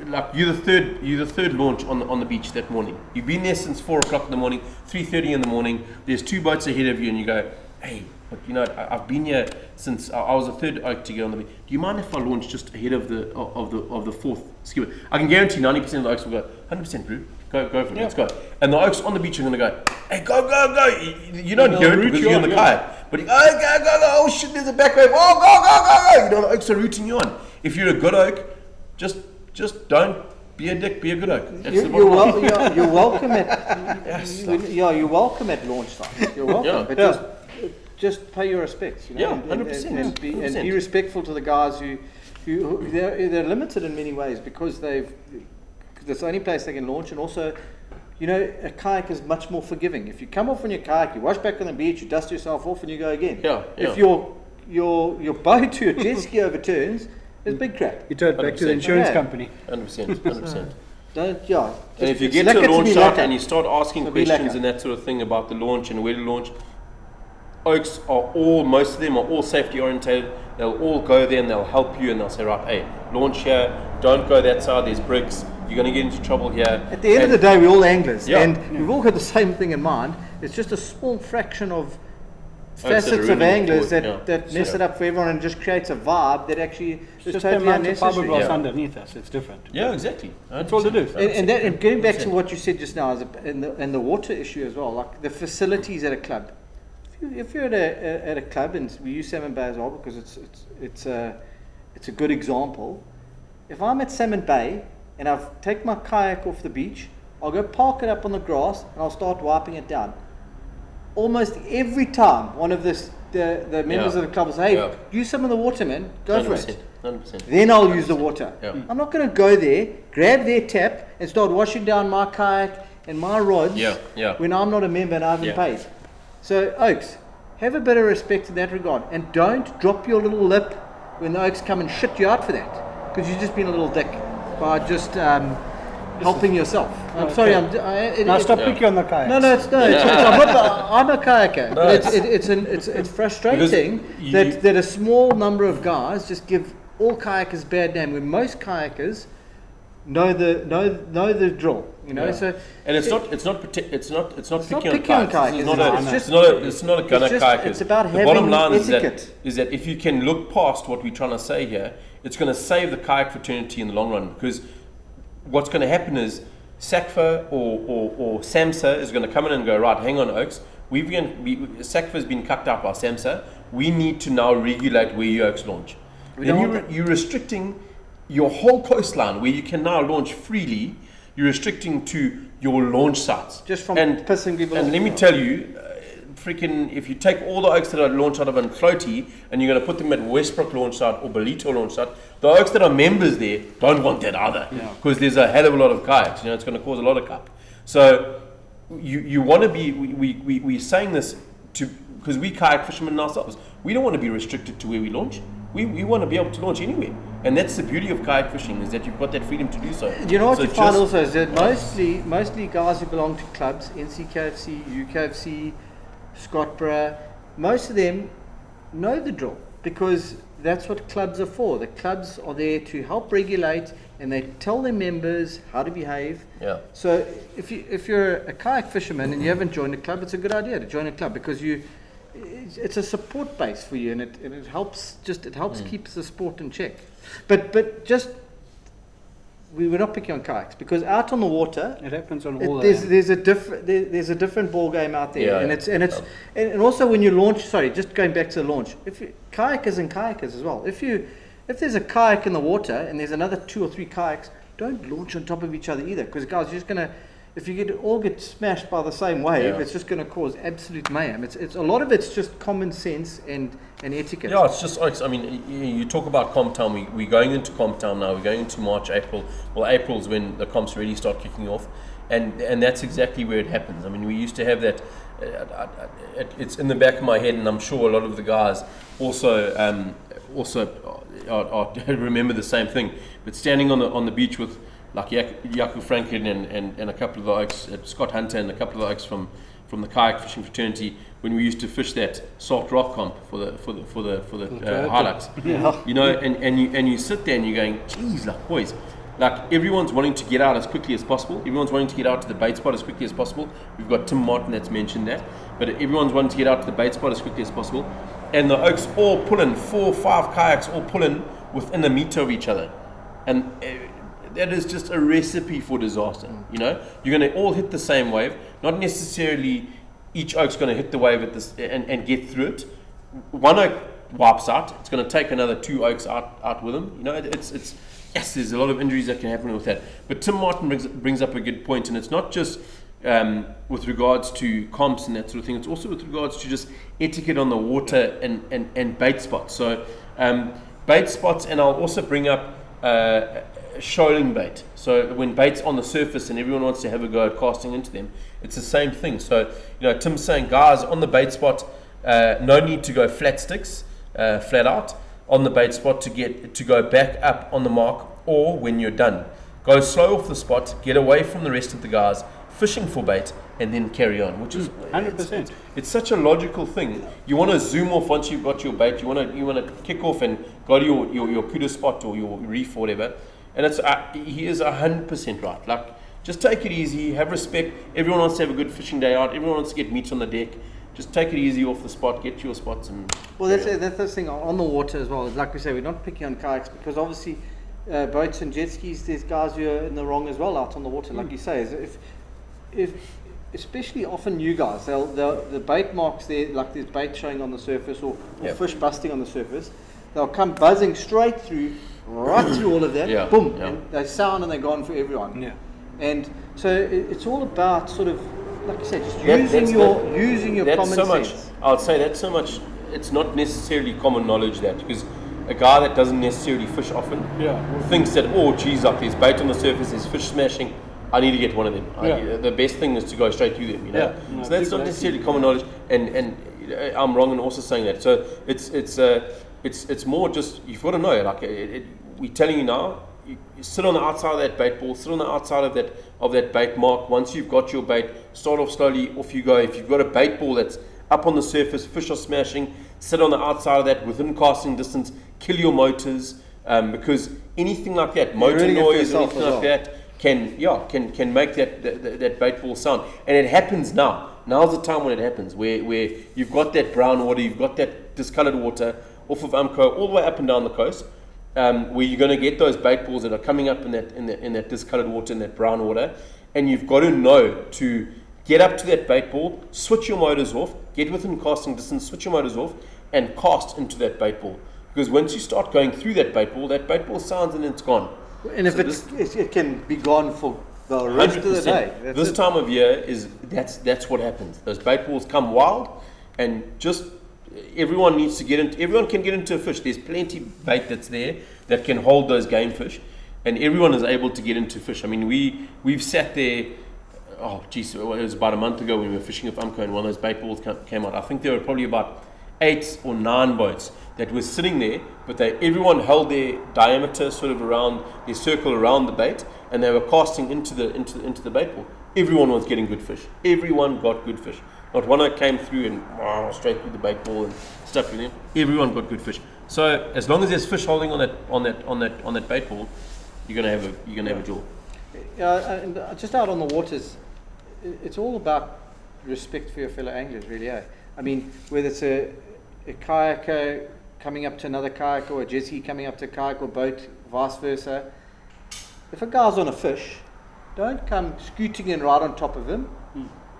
like you're the third launch on the beach that morning. You've been there since 4 o'clock in the morning, 3:30 in the morning. There's 2 boats ahead of you, and you go, hey, but you know, I've been here since I was the 3rd oak to get on the beach. Do you mind if I launch just ahead of the 4th ski boat? I can guarantee 90% of the oaks will go 100%, Drew. Go for it. Let's go. And the oaks on the beach are going to go, hey, go. You don't hear it because you're in the kayak. But go. Oh shit, there's a back wave. Oh, go. You know, the oaks are rooting you on. If you're a good oak, just don't be a dick. Be a good oak. You're welcome at. You're welcome at launch sites. You're welcome. But just pay your respects. You know, 100%. And be respectful to the guys who they're limited in many ways because that's the only place they can launch, and also, you know, a kayak is much more forgiving. If you come off on your kayak, you wash back on the beach, you dust yourself off, and you go again. If your boat to your jet ski overturns, it's big crap. You tow it back to the insurance company. 100%. And if you get to a launch site and you start asking questions and that sort of thing about the launch and where to launch, oaks are most of them are all safety orientated. they'll all go there and they'll help you and they'll say, right, hey, launch here, don't go that side, there's bricks, you're going to get into trouble here. At the end of the day, we're all anglers, Yeah. and we've all got the same thing in mind. It's just a small fraction of facets of ruining it anglers for- that mess it up for everyone and just creates a vibe that actually is Just the totally amount of unnecessary. fiberglass Yeah. underneath us, it's different. Yeah, exactly. That's all it is. And getting back to what you said just now, and the water issue as well, like the facilities at a club. If you're at a club, and we use Salmon Bay as well because it's a good example. If I'm at Salmon Bay and I've taken my kayak off the beach, I'll go park it up on the grass and I'll start wiping it down. Almost every time, one of the members Yeah. of the club will say, "Hey, Yeah. use some of the water, man. Go for 100%. it." 100%. Then I'll use the water. Yeah. I'm not going to go there, grab their tap, and start washing down my kayak and my rods Yeah, yeah. when I'm not a member and I haven't Yeah. paid. So, Oaks, have a bit of respect in that regard, and don't drop your little lip when the Oaks come and shit you out for that, because you've just been a little dick by just helping yourself. I'm sorry. Now stop Yeah. picking on the kayaks. I'm a kayaker. No, But it's frustrating Because that a small number of guys just give all kayakers bad name when most kayakers know the drill. You know, Yeah. so And it's not picking picking on on kayaks. kayaks, It's not a gunner just- kayak. it's about the bottom having line etiquette. is that if you can look past what we're trying to say here, it's going to save the kayak fraternity in the long run, because what's going to happen is SACFA or SAMSA is going to come in and go, right, hang on, Oaks, SACFA has been cut out by SAMSA, we need to now regulate where you Oaks launch. Then you're restricting your whole coastline where you can now launch freely. You're restricting to your launch sites. Just from pissing people And off. let me tell you, freaking, if you take all the Oaks that are launched out of Floaty and you're going to put them at Westbrook launch site or Belito launch site, the Oaks that are members there don't want that either, because there's a hell of a lot of kayaks. You know, it's going to cause a lot of cup. So you want to be. We're saying this because we kayak fishermen ourselves. We don't want to be restricted to where we launch. We want to be able to launch anywhere, and that's the beauty of kayak fishing, is that you've got that freedom to do so. You know what So you find just- also is that mostly guys who belong to clubs, NCKFC, UKFC, Scottborough, most of them know the drill, because that's what clubs are for. The clubs are there to help regulate, and they tell their members how to behave. Yeah. So if you're a kayak fisherman and you haven't joined a club, it's a good idea to join a club, because it's a support base for you, and it helps keeps the sport in check. But just we're not picking on kayaks, because out on the water, It happens on all there's a different ball game out there, Yeah, and also when you launch. Sorry, just going back to the launch. Kayakers as well. If there's a kayak in the water and there's another 2 or 3 kayaks, don't launch on top of each other either, because guys, you're just gonna. If you get smashed by the same wave, Yeah. it's just going to cause absolute mayhem. It's a lot of it's just common sense and etiquette. Yeah, it's just, I mean, you talk about comp town. We're going into comp town now. We're going into March, April. Well, April's when the comps really start kicking off, and that's exactly where it happens. I mean, we used to have that. It's in the back of my head, and I'm sure a lot of the guys also remember the same thing. But standing on the beach with like Jaco Franklin and a couple of the Oaks, Scott Hunter and a couple of the Oaks from the kayak fishing fraternity, when we used to fish that salt rock comp for the Hilux. Yeah. You know, and you sit there and you're going, geez, like boys, like everyone's wanting to get out as quickly as possible. Everyone's wanting to get out to the bait spot as quickly as possible. We've got Tim Martin that's mentioned that, but everyone's wanting to get out to the bait spot as quickly as possible. And the Oaks all pull in 4 or 5 kayaks, all pull in within a meter of each other, and that is just a recipe for disaster. You know, you're going to all hit the same wave. Not necessarily each oak's going to hit the wave at this and get through it. One oak wipes out. It's going to take another 2 oaks out with them. You know, it's yes, there's a lot of injuries that can happen with that. But Tim Martin brings up a good point, and it's not just with regards to comps and that sort of thing. It's also with regards to just etiquette on the water and bait spots. So bait spots, and I'll also bring up shoaling bait. So when bait's on the surface and everyone wants to have a go at casting into them, it's the same thing. So, you know, Tim's saying, guys, on the bait spot, no need to go flat sticks, flat out on the bait spot to go back up on the mark, or when you're done. Go slow off the spot, get away from the rest of the guys, fishing for bait, and then carry on, which is 100%. It's such a logical thing. You want to zoom off once you've got your bait. You want to kick off and go to your kudu spot or your reef or whatever. And it's he is 100% right. Like, just take it easy, have respect. Everyone wants to have a good fishing day out. Everyone wants to get meat on the deck. Just take it easy off the spot, get to your spots, and Well, that's the thing on the water as well. Like we say, we're not picking on kayaks because obviously boats and jet skis, there's guys who are in the wrong as well out on the water. Like you say, if especially often new guys, the bait marks there, like there's bait showing on the surface or fish busting on the surface, they'll come buzzing straight through, right through all of that, boom, and they sound and they're gone for everyone. Yeah. And so it's all about sort of, like you said, just using your common sense. I would say that's so much. It's not necessarily common knowledge that, because a guy that doesn't necessarily fish often thinks that, oh geez, like there's bait on the surface, there's fish smashing, I need to get one of them. The best thing is to go straight through them, you know. So that's not necessarily common knowledge, and I'm wrong in also saying that. So it's more just, you've got to know. Like we're telling you now, you sit on the outside of that bait ball, sit on the outside of that bait mark. Once you've got your bait, start off slowly, off you go. If you've got a bait ball that's up on the surface, fish are smashing, sit on the outside of that within casting distance, kill your motors, because anything like that, motor noise or anything like that, can make that bait ball sound. And it happens now. Now's the time when it happens, where you've got that brown water, you've got that discoloured water off of Umco all the way up and down the coast, where you're going to get those bait balls that are coming up in that discoloured water, in that brown water, and you've got to know to get up to that bait ball, switch your motors off, get within casting distance, switch your motors off, and cast into that bait ball. Because once you start going through that bait ball sounds and it's gone. And if it can be gone for the rest of the day. This time of year that's what happens. Those bait balls come wild, and just everyone needs to get into. Everyone can get into a fish. There's plenty of bait that's there that can hold those game fish, and everyone is able to get into fish. I mean, we've sat there. Oh, geez, it was about a month ago when we were fishing with Umco, and one of those bait balls came out. I think there were probably about 8 or 9 boats that were sitting there, but everyone held their diameter sort of around their circle around the bait, and they were casting into the bait ball. Everyone was getting good fish. Everyone got good fish. Not one that came through and straight through the bait ball and stuff with them. Everyone got good fish. So as long as there's fish holding on that bait ball, you're gonna have a jaw. And just out on the waters, it's all about respect for your fellow anglers, really. I mean, whether it's a kayaker coming up to another kayak, or a jet ski coming up to a kayak or boat, vice versa. If a guy's on a fish, don't come scooting in right on top of him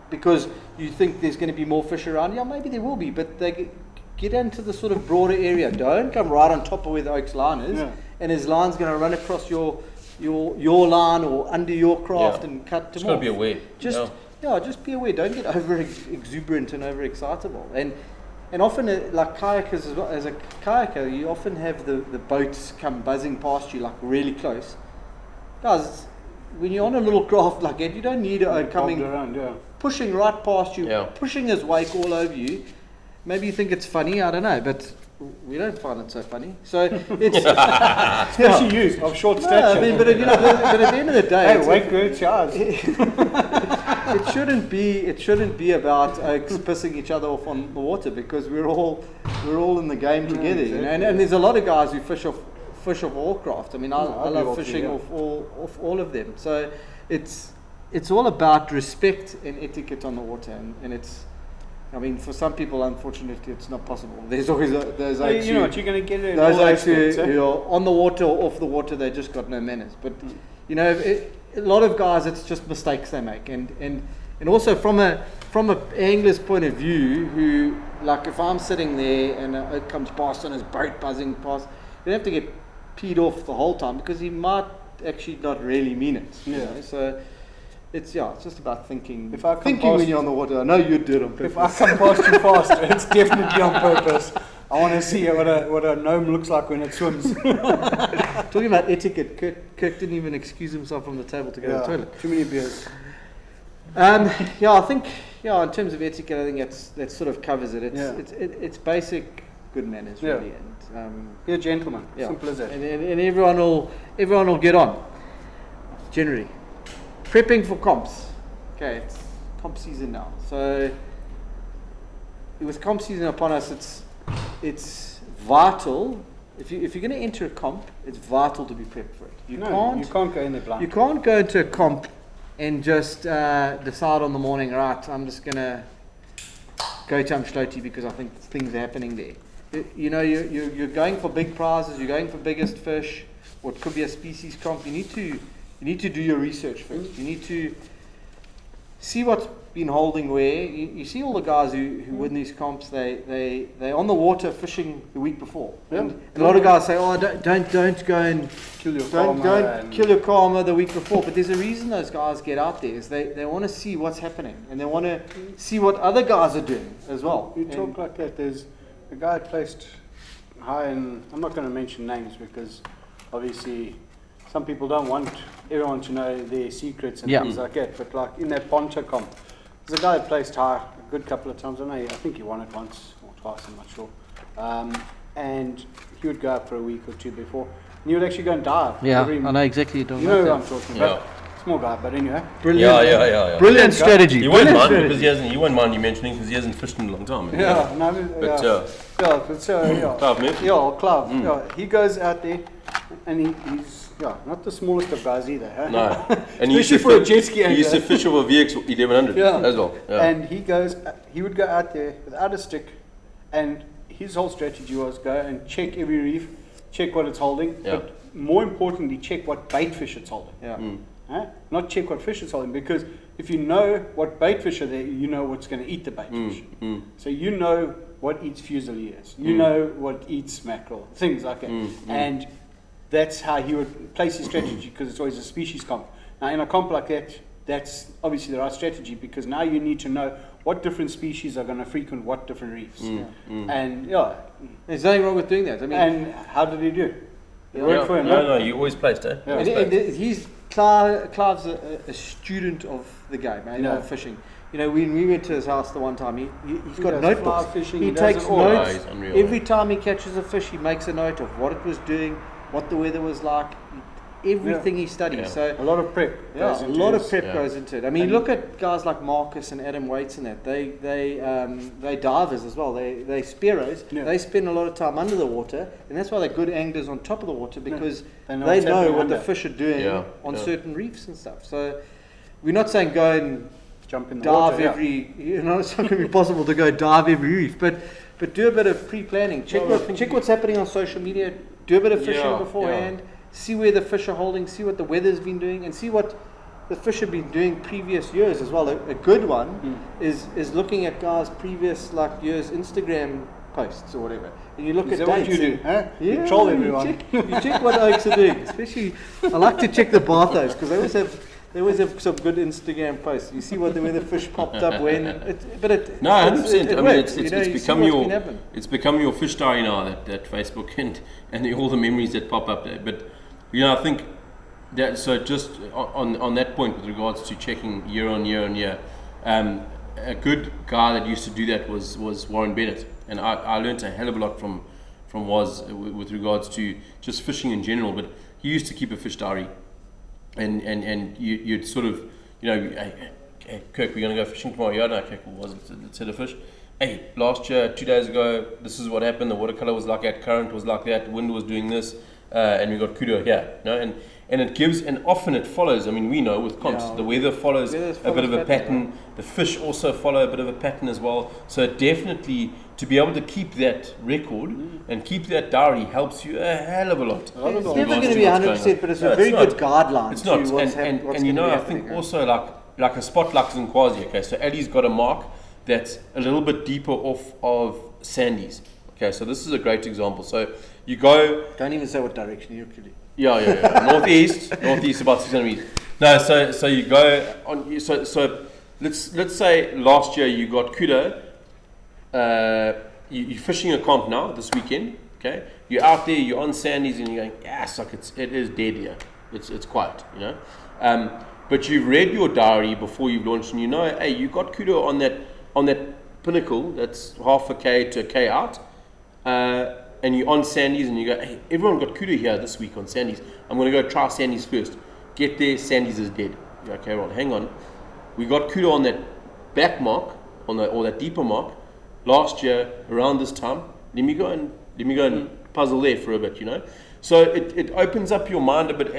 because you think there's going to be more fish around. Yeah, maybe there will be, but they get into the sort of broader area. Don't come right on top of where the oak's line is, and his line's going to run across your line or under your craft and cut them off. Just got to be aware. Just be aware. Don't get over exuberant and over excitable. And often, like kayakers as well, as a kayaker, you often have the boats come buzzing past you like really close. Guys, when you're on a little craft like that, you don't need it coming around, pushing right past you, pushing his wake all over you. Maybe you think it's funny, I don't know, but we don't find it so funny. So it's especially you of short stature. I mean, but at the end of the day, hey, wake good charge. It shouldn't be about oaks pissing each other off on the water, because we're all in the game together. Exactly. You know? And there's a lot of guys who fish off all craft. I mean, I love fishing off all of them. So it's all about respect and etiquette on the water, and it's. I mean, for some people, unfortunately, it's not possible. There's always those oaks. You know what, you're going to get it. Those oaks who are on the water or off the water, they just got no manners. But you know, a lot of guys, it's just mistakes they make, and also from an angler's point of view, who, like, if I'm sitting there and an oak comes past on his boat buzzing past, you don't have to get peed off the whole time, because he might actually not really mean it. You know? So. It's just about thinking. When you're on the water, I know you did on purpose. If I come past you fast, it's definitely on purpose. I want to see what a gnome looks like when it swims. Talking about etiquette, Kirk didn't even excuse himself from the table to go to the toilet. Too many beers. I think in terms of etiquette, I think that sort of covers it. It's basic good manners, really, and be a gentleman. Simple as that. And everyone will get on. generally. Prepping for comps. Okay, it's comp season now. So with comp season upon us, it's vital. If you're going to enter a comp, it's vital to be prepped for it. You can't go in there blind. You can't go into a comp and just decide on the morning, right, I'm just going to go to Amshloti because I think things are happening there. You're going for big prizes, you're going for biggest fish, what could be a species comp. You need to do your research first. You need to see what's been holding where. You see all the guys who win these comps, they're on the water fishing the week before. Yeah. And a lot of guys say, oh, don't go and Kill your don't karma kill your karma the week before. But there's a reason those guys get out there, is they want to see what's happening and they want to see what other guys are doing as well. You talk like that. There's a guy placed high in, I'm not going to mention names because obviously some people don't want everyone to know their secrets and things like that. But like in that poncho comp, there's a guy that placed high a good couple of times. I think he won it once or twice, I'm not sure. And he would go up for a week or two before. And he would actually go and dive. I know exactly you know who I'm talking about. Small guy, but anyway. Brilliant. Yeah. Brilliant strategy. You won't mind because he won't mind you mentioning because he hasn't fished in a long time. Clive. Yeah, he goes out there and he's not the smallest of guys either. Huh? No, and especially for a jet ski. He used to fish over VX 1100 as well. Yeah. And he would go out there without a stick, and his whole strategy was go and check every reef, check what it's holding, but more importantly, check what bait fish it's holding. Not check what fish it's holding, because if you know what bait fish are there, you know what's going to eat the bait fish. So you know what eats fusiliers, you know what eats mackerel, things like that. And that's how he would place his strategy, because it's always a species comp. Now in a comp like that, that's obviously the right strategy, because now you need to know what different species are going to frequent what different reefs. And there's nothing wrong with doing that. I mean, and how did he do? It worked for him. No, you always placed, eh? And he's Clive's a student of the game, of fishing. When we went to his house the one time, he's got notebooks. Fishing, he takes notes. Unreal, every time he catches a fish, he makes a note of what it was doing, what the weather was like, everything he studies. So a lot of prep. Goes into it. I mean, look at guys like Marcus and Adam Waits and that. They divers as well. They spearos. Yeah. They spend a lot of time under the water, and that's why they're good anglers on top of the water, because they know what under. the fish are doing on certain reefs and stuff. So we're not saying go and jump in the dive water, every. It's not going to be possible to go dive every reef, but do a bit of pre-planning. Check what's happening on social media. Do a bit of fishing beforehand. See where the fish are holding. See what the weather's been doing, and see what the fish have been doing previous years as well. A good one is looking at guys' previous years' Instagram posts or whatever, and you look at dates. What you do? Yeah, you troll everyone. You check what oaks are doing. Especially, I like to check the bathos because they always have some good Instagram posts. You see where the fish popped up when. 100%. I mean, it's become your fish diary now. That Facebook and all the memories that pop up there. But I think that, so just on that point with regards to checking year on year, a good guy that used to do that was Warren Bennett, and I learned a hell of a lot from Woz with regards to just fishing in general. But he used to keep a fish diary. And you'd sort of, hey, Kirk, we're going to go fishing tomorrow. Yeah, no, okay, cool. Let's hit a fish. Hey, last year, 2 days ago, this is what happened. The watercolor was like that, current was like that, wind was doing this, and we got kudo here. And it gives, and often it follows. I mean, we know with comps, the weather follows a bit of a pattern. The fish also follow a bit of a pattern as well. So definitely, to be able to keep that record and keep that diary helps you a hell of a lot. It's never going to be 100%, but it's a very good guideline. It's not, and I think also like a spot like Zinkwazi. Okay, so Ali's got a mark that's a little bit deeper off of Sandy's. Okay, so this is a great example. So you go. Don't even say what direction you're killing. Yeah. Northeast about 600 meters. No, so you go on. So let's say last year you got kudo. You're fishing a comp now this weekend. Okay, you're out there, you're on Sandy's, and you're going, it is dead here. It's quiet, But you've read your diary before you've launched, and hey, you got kudo on that pinnacle that's half a k to a k out. And you're on Sandy's and you go, hey, everyone got kudo here this week on Sandy's. I'm going to go try Sandy's first. get there, Sandy's is dead. Yeah, okay, well, hang on. We got Kudo on that back mark, or that deeper mark, last year around this time. Let me go and puzzle there for a bit, you know. So it opens up your mind a bit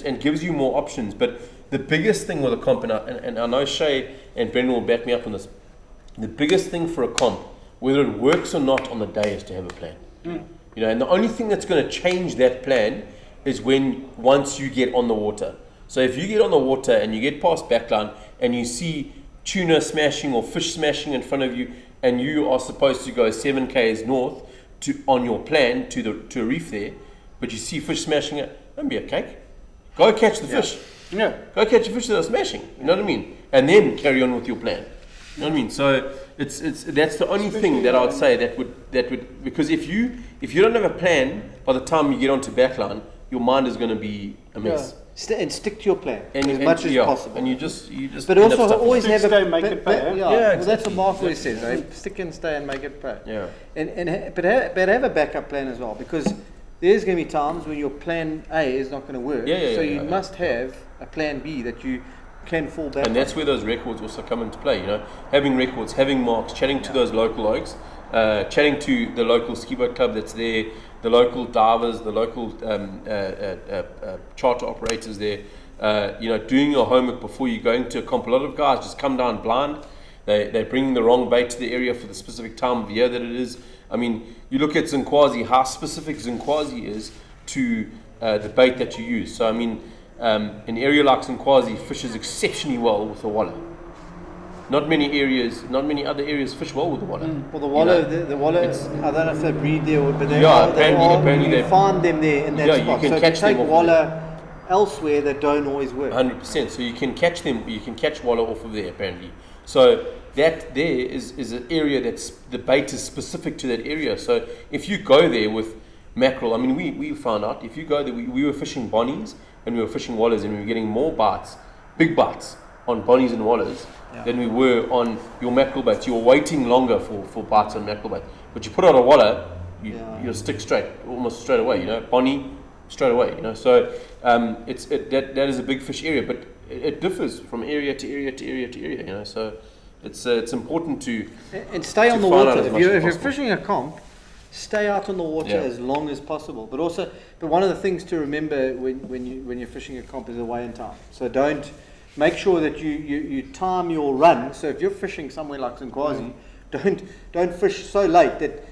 and gives you more options. But the biggest thing with a comp, and I know Shay and Brendan will back me up on this, the biggest thing for a comp, whether it works or not on the day, is to have a plan. You know, and the only thing that's going to change that plan is once you get on the water. So if you get on the water and you get past backline and you see tuna smashing or fish smashing in front of you, and you are supposed to go 7 k's north on your plan to a reef there, but you see fish smashing it, don't be a cake. Go catch the fish. Yeah. Go catch the fish that are smashing. You know what I mean? And then carry on with your plan. You know what I mean? So it's that's the only thing that I would say that would because if you don't have a plan by the time you get onto backline, your mind is going to be a mess. And stick to your plan And as much as yeah, possible. And you just. But end up also stuffing always it. have a Stay, make it pay, Yeah, Yeah, well, that's exactly, what Mark always exactly. says. Right? Stick and stay and make it pay. Yeah. But have a backup plan as well, because there's going to be times when your plan A is not going to work. So you must have a plan B that you can fall back And that's where those records also come into play, you know, having records, having marks, chatting to those local oaks, chatting to the local ski boat club that's there, the local divers, the local charter operators there, you know, doing your homework before you go into a comp. A lot of guys just come down blind. They're bringing the wrong bait to the area for the specific time of year that it is. I mean, you look at Zinkwazi, how specific Zinkwazi is to the bait that you use. So, I mean, an area like Zinkwazi fishes exceptionally well with a wallow. Not many other areas fish well with the wallow. Well, the wallow, You know, the wallow, I don't know if they breed there, but they Yeah, are. apparently you they- find them there in that Yeah, you spot. can so catch if you them take off wallow elsewhere, they don't always work. 100%. So you can catch them. You can catch wallow off of there apparently. So that there is an area that's the bait is specific to that area. So if you go there with mackerel, I mean we found out if you go there, we were fishing bonnies and we were fishing wallows and we were getting more bites, big bites on bonnies and wallows than we were on your mackerel baits. You were waiting longer for bites on mackerel bait, but you put out a wallow, you'll stick straight, almost straight away. You know, bonnie straight away. You know, so that is a big fish area, but it differs from area to area to area to area. You know, so it's important to And stay on the find out water. as If much you're, as if you're possible. fishing a comp, stay out on the water Yeah. as long as possible. But one of the things to remember when you're fishing a comp is away in time. So make sure that you time your run. So if you're fishing somewhere like Zinkwazi, don't fish so late that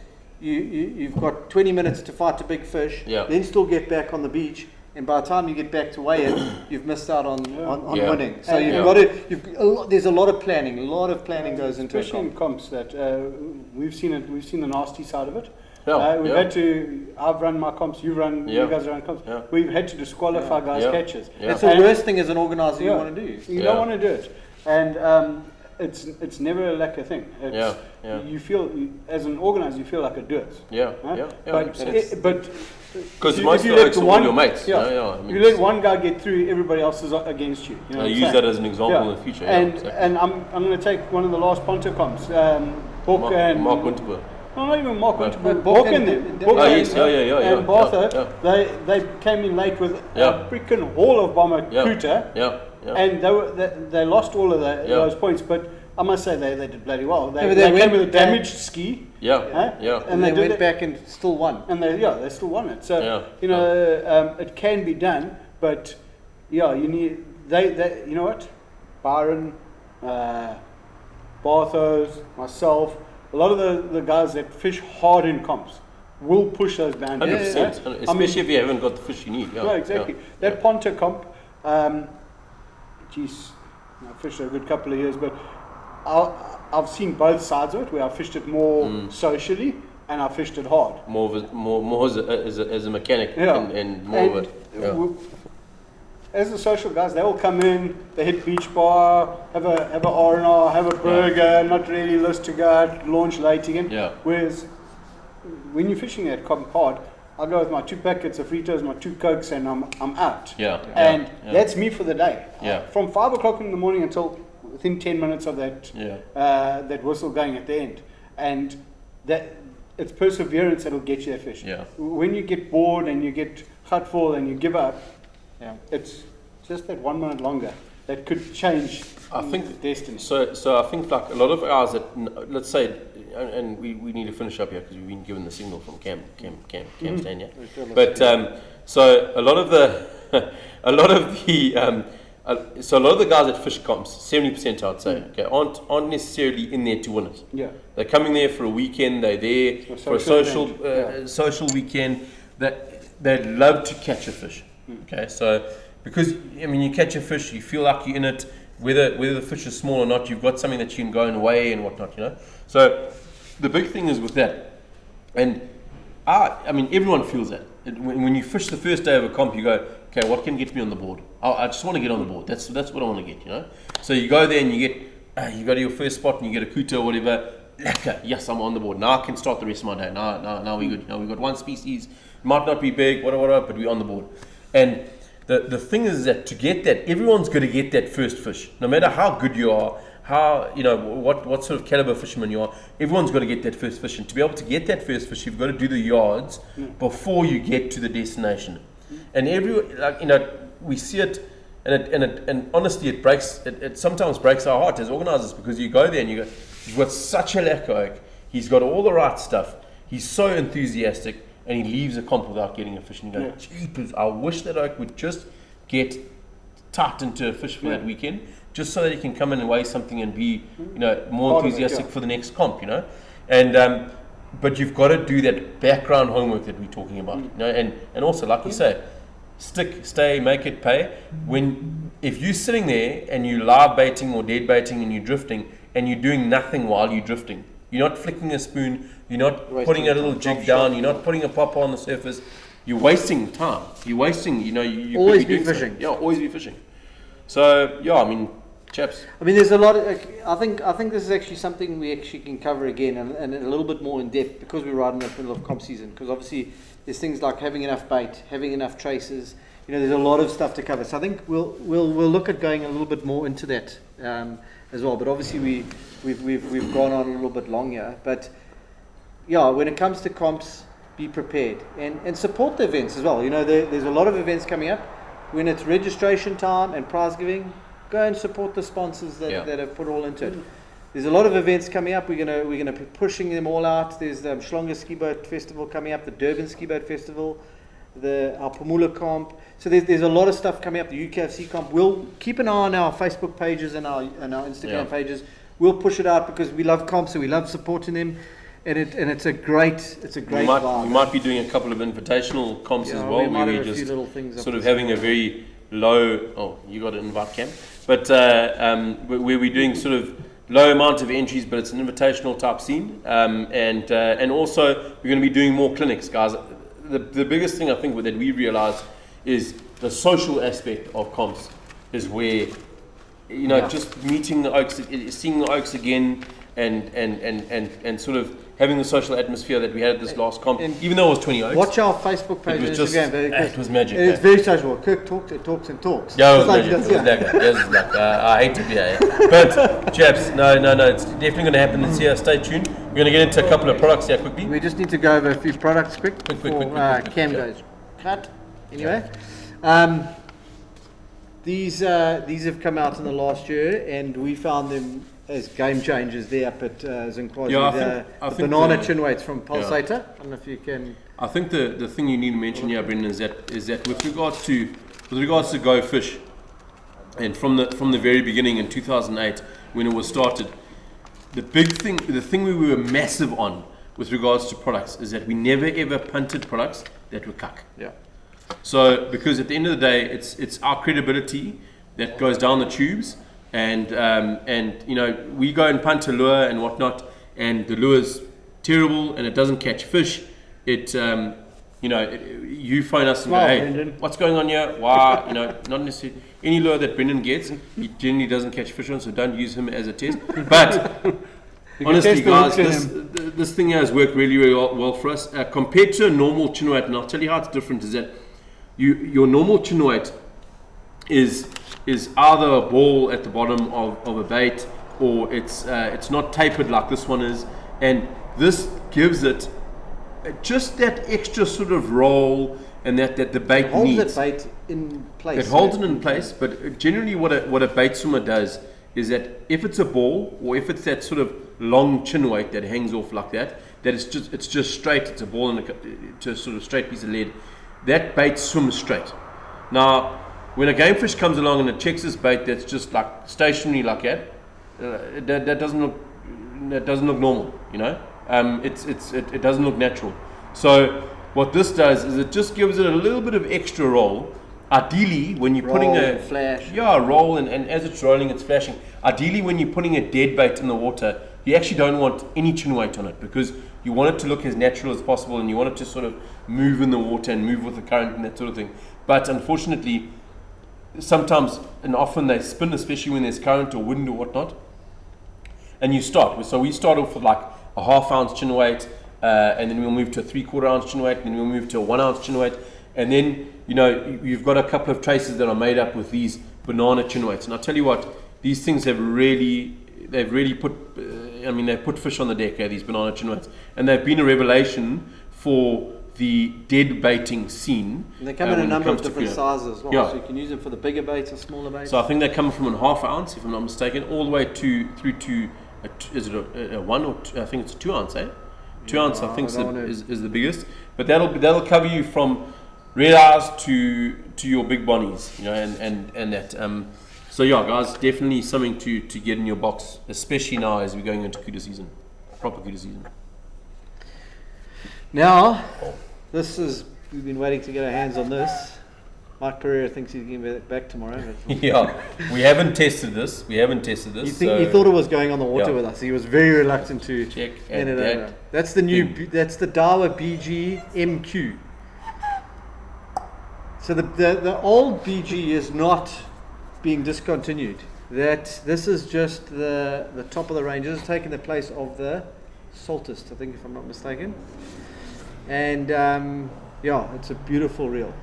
you've got 20 minutes to fight a big fish. Yeah. Then still get back on the beach. And by the time you get back to weigh-in, you've missed out on Yeah. winning. So And- you've got to. There's a lot of planning. A lot of planning goes into a Especially in comp. comps that we've seen it. We've seen the nasty side of it. Yeah, We've yeah. had to. I've run my comps. You Yeah. guys run comps. Yeah. We've had to disqualify guys' Yeah. catches. Yeah. That's the worst thing as an organizer you Yeah. want to do. You Yeah. don't want to do it, and it's never a lacquer thing. Yeah, yeah. You feel as an organizer, you feel like a dirt. yeah, Huh? yeah, But and it's- but because if most you of the let oaks are all one- your mates. Yeah. You know, I mean, you let one guy get through, everybody else is against you. You know what I'm use saying? that as an example in the future. Yeah, And exactly. and I'm going to take one of the last Ponto comps. Book and Mark Winterberg. No, not even Mark No. Winterberg. Book Book and- and them. and- Book Oh, and- yes, yeah. And Bartha, Yeah. they came in late with Yeah. a freaking haul of bomber Yeah. cooter, Yeah, yeah. and they lost all of Yeah. those points. But I must say they did bloody well. Yeah, but They they came went with a back- damaged ski, Yeah, huh? yeah. And they did went it- back and still won. and they still won it. So Yeah. you know it can be done, but yeah, you need they you know what, Byron, Barthos, myself, a lot of the guys that fish hard in comps will push those boundaries. 100%. huh? I mean, Especially if you haven't got the fish you need. Yeah, no, exactly. Yeah. That Ponto comp, geez, I fished it a good couple of years, but I've seen both sides of it, where I fished it more socially and I fished it hard. More as a mechanic Yeah. and more of it. Yeah. As the social guys, they all come in, they hit beach bar, have a R&R, have a burger, not really list to go out, launch late again. Yeah. Whereas when you're fishing at comp hard, I go with my 2 packets of Fritos, my 2 Cokes, and I'm out. Yeah. And yeah. that's me for the day. Yeah. From 5 o'clock in the morning until within 10 minutes of that Yeah. that whistle going at the end. And that it's perseverance that'll get you that fish. Yeah. When you get bored and you get hurtful and you give up, it's just that 1 minute longer, that could change I think destiny. So I think like a lot of guys that let's say, and we need to finish up here because we've been given the signal from Cam stand here. But so a lot of the so a lot of the guys at fish comps, 70% I'd say, okay, aren't necessarily in there to win it. Yeah. They're coming there for a weekend. They're there for a social weekend. That they love to catch a fish. Okay, so because I mean you catch a fish, you feel like you're in it. Whether the fish is small or not, you've got something that you can go and weigh and whatnot, you know. So the big thing is with that, and I mean everyone feels that. When you fish the first day of a comp, you go, okay, what can get me on the board? I just want to get on the board. That's what I want to get, you know. So you go there and you go to your first spot and you get a kuta or whatever. Lekker, yes, I'm on the board. Now I can start the rest of my day. Now we're good. Now we've got one species, might not be big, whatever, but we're on the board. And the thing is that to get that, everyone's going to get that first fish. No matter how good you are, how, you know, what sort of caliber fisherman you are, everyone's got to get that first fish. And to be able to get that first fish, you've got to do the yards before you get to the destination. And we see it, and honestly, it sometimes breaks our heart as organisers, because you go there and you go, he's got such a lekker oak, he's got all the right stuff, he's so enthusiastic, and he leaves a comp without getting a fish. And you go, jeepers, I wish that oak would just get tucked into a fish for that weekend, just so that he can come in and weigh something and be, you know, more enthusiastic for the next comp, you know. And but you've got to do that background homework that we're talking about, you know. And also, like you say, stick, stay, make it pay. If you're sitting there and you're live baiting or dead baiting and you're drifting and you're doing nothing while you're drifting, you're not flicking a spoon, you're not putting a little jig down, you're not putting a popper on the surface, you're wasting time. You're wasting, you know, you always be fishing. Something. Yeah, always be fishing. So yeah, I mean, chaps. I mean, there's a lot of, I think this is actually something we actually can cover again and a little bit more in depth, because we're right in the middle of comp season. Because obviously there's things like having enough bait, having enough traces. You know, there's a lot of stuff to cover. So I think we'll look at going a little bit more into that as well. But obviously we've gone on a little bit long here. But yeah, when it comes to comps, be prepared and support the events as well. You know, there's a lot of events coming up. When it's registration time and prize giving, go and support the sponsors that have put all into it. There's a lot of events coming up. We're gonna be pushing them all out. There's the Schlonga Ski Boat Festival coming up, the Durban Ski Boat Festival, our Pamula Comp. So there's a lot of stuff coming up. The UKFC Comp. We'll keep an eye on our Facebook pages and our Instagram pages. We'll push it out because we love comps and we love supporting them. And it's a great vibe. We might be doing a couple of invitational comps as well, where we're just sort of having a very low. Oh, you got to invite Cam, but where we're doing sort of low amount of entries, but it's an invitational type scene, and also we're going to be doing more clinics, guys. The biggest thing I think that we realize is the social aspect of comps is where, you know, just meeting the oaks, seeing the oaks again, and sort of having the social atmosphere that we had at this last comp, even though it was 20 oaks. Watch our Facebook page and Instagram. It was magic. It's very social. Kirk talks and talks. Yeah, it was magic. I hate to be here. But, chaps, no, it's definitely going to happen this year. Stay tuned. We're going to get into a couple of products here quickly. We just need to go over a few products quick. Cam goes cut. Anyway, these have come out in the last year, and we found them as game changers there up at Zinkwazi. I think banana chin weights from Pulsator. Yeah. I don't know if you can. I think the thing you need to mention here, Brendan, is that with regards to Go Fish, and from the very beginning in 2008 when it was started, the thing we were massive on with regards to products is that we never ever punted products that were cuck. Yeah. So because at the end of the day, it's our credibility that goes down the tubes. And you know, we go and punt a lure and whatnot, and the lure's terrible and it doesn't catch fish. You phone us and go, hey, Brendan, what's going on here? Why? You know, not necessarily any lure that Brendan gets, he generally doesn't catch fish on, so don't use him as a test. But honestly, guys, this thing here has worked really, really well for us compared to a normal chin weight. And I'll tell you how it's different. Is that your normal chin weight is either a ball at the bottom of a bait, or it's not tapered like this one is, and this gives it just that extra sort of roll and that the bait Holds needs. that bait in place. It holds it in place, but generally what a bait swimmer does is that if it's a ball or if it's that sort of long chin weight that hangs off like that it's just straight, it's a ball and to a sort of straight piece of lead, that bait swims straight. Now, when a game fish comes along and it checks this bait that's just like stationary like that, that doesn't look normal, you know. It doesn't look natural. So what this does is it just gives it a little bit of extra roll. Ideally, when you're putting a flash, roll and as it's rolling, it's flashing. Ideally, when you're putting a dead bait in the water, you actually don't want any chin weight on it because you want it to look as natural as possible and you want it to sort of move in the water and move with the current and that sort of thing. But unfortunately, sometimes and often they spin, especially when there's current or wind or whatnot. And you start. So we start off with like a 1/2 ounce chin weight, and then we'll move to a 3/4 ounce chin weight, and then we'll move to a 1 ounce chin weight, and then you've got a couple of traces that are made up with these banana chin weights. And I tell you what, these things they've really put. They've put fish on the deck. These banana chin weights, and they've been a revelation for the dead baiting scene. And they come in a number of different sizes as well. Yeah. So you can use them for the bigger baits or smaller baits. So I think they come from a 1/2 ounce, if I'm not mistaken, all the way through to is it a 1 or 2? I think it's a 2 ounce, eh? 2 ounce, I think is the biggest. But that'll cover you from red eyes to your big bonnies, and that. So yeah, guys, definitely something to get in your box, especially now as we're going into Kuda season, proper Kuda season. Now, we've been waiting to get our hands on this. Mike Pereira thinks he's going to be back tomorrow. Yeah, we haven't tested this. He thought it was going on the water with us. He was very reluctant to check. No. That's the new. That's the Dawa BG MQ. So the old BG is not being discontinued. This is just the top of the range. This is taking the place of the Saltist, I think, if I'm not mistaken. And it's a beautiful reel.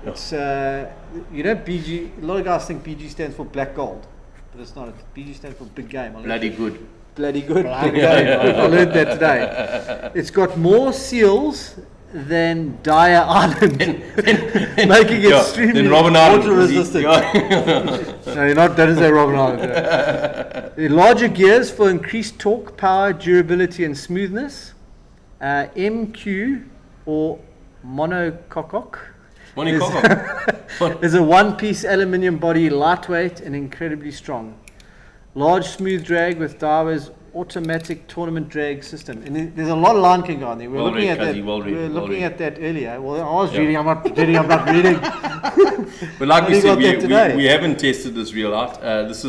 It's BG. A lot of guys think BG stands for black gold, but it's not. BG stands for big game. Bloody good, big game. I learned that today. It's got more seals than Dyer Island, making it extremely water resistant. No, you're not. Don't say Robben Island. The larger gears for increased torque, power, durability, and smoothness. MQ or monocoque. Is a one-piece aluminium body, lightweight and incredibly strong. Large smooth drag with Dawa's automatic tournament drag system. And there's a lot of line can go on there. We were looking at that earlier. Well, I was reading. I'm not reading. But like we said, we haven't tested this reel out. Has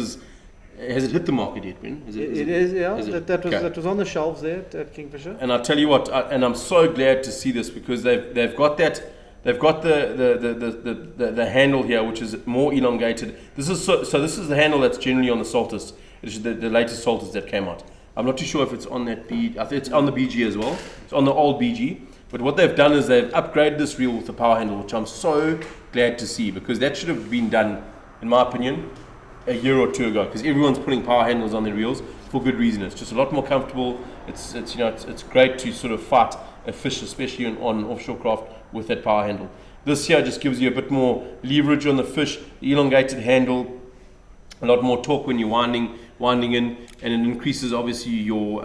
it hit the market yet, Ben? It is, yeah. That was on the shelves there at Kingfisher. And I'll tell you what, and I'm so glad to see this because they've got that. They've got the handle here, which is more elongated. This is this is the handle that's generally on the Saltist. It's the latest Saltist that came out. I'm not too sure if it's on that BG. I think it's on the BG as well. It's on the old BG. But what they've done is they've upgraded this reel with the power handle, which I'm so glad to see because that should have been done, in my opinion, a year or two ago. Because everyone's putting power handles on their reels for good reason. It's just a lot more comfortable. It's great to sort of fight a fish, especially on offshore craft, with that power handle. This here just gives you a bit more leverage on the fish, the elongated handle, a lot more torque when you're winding in, and it increases obviously your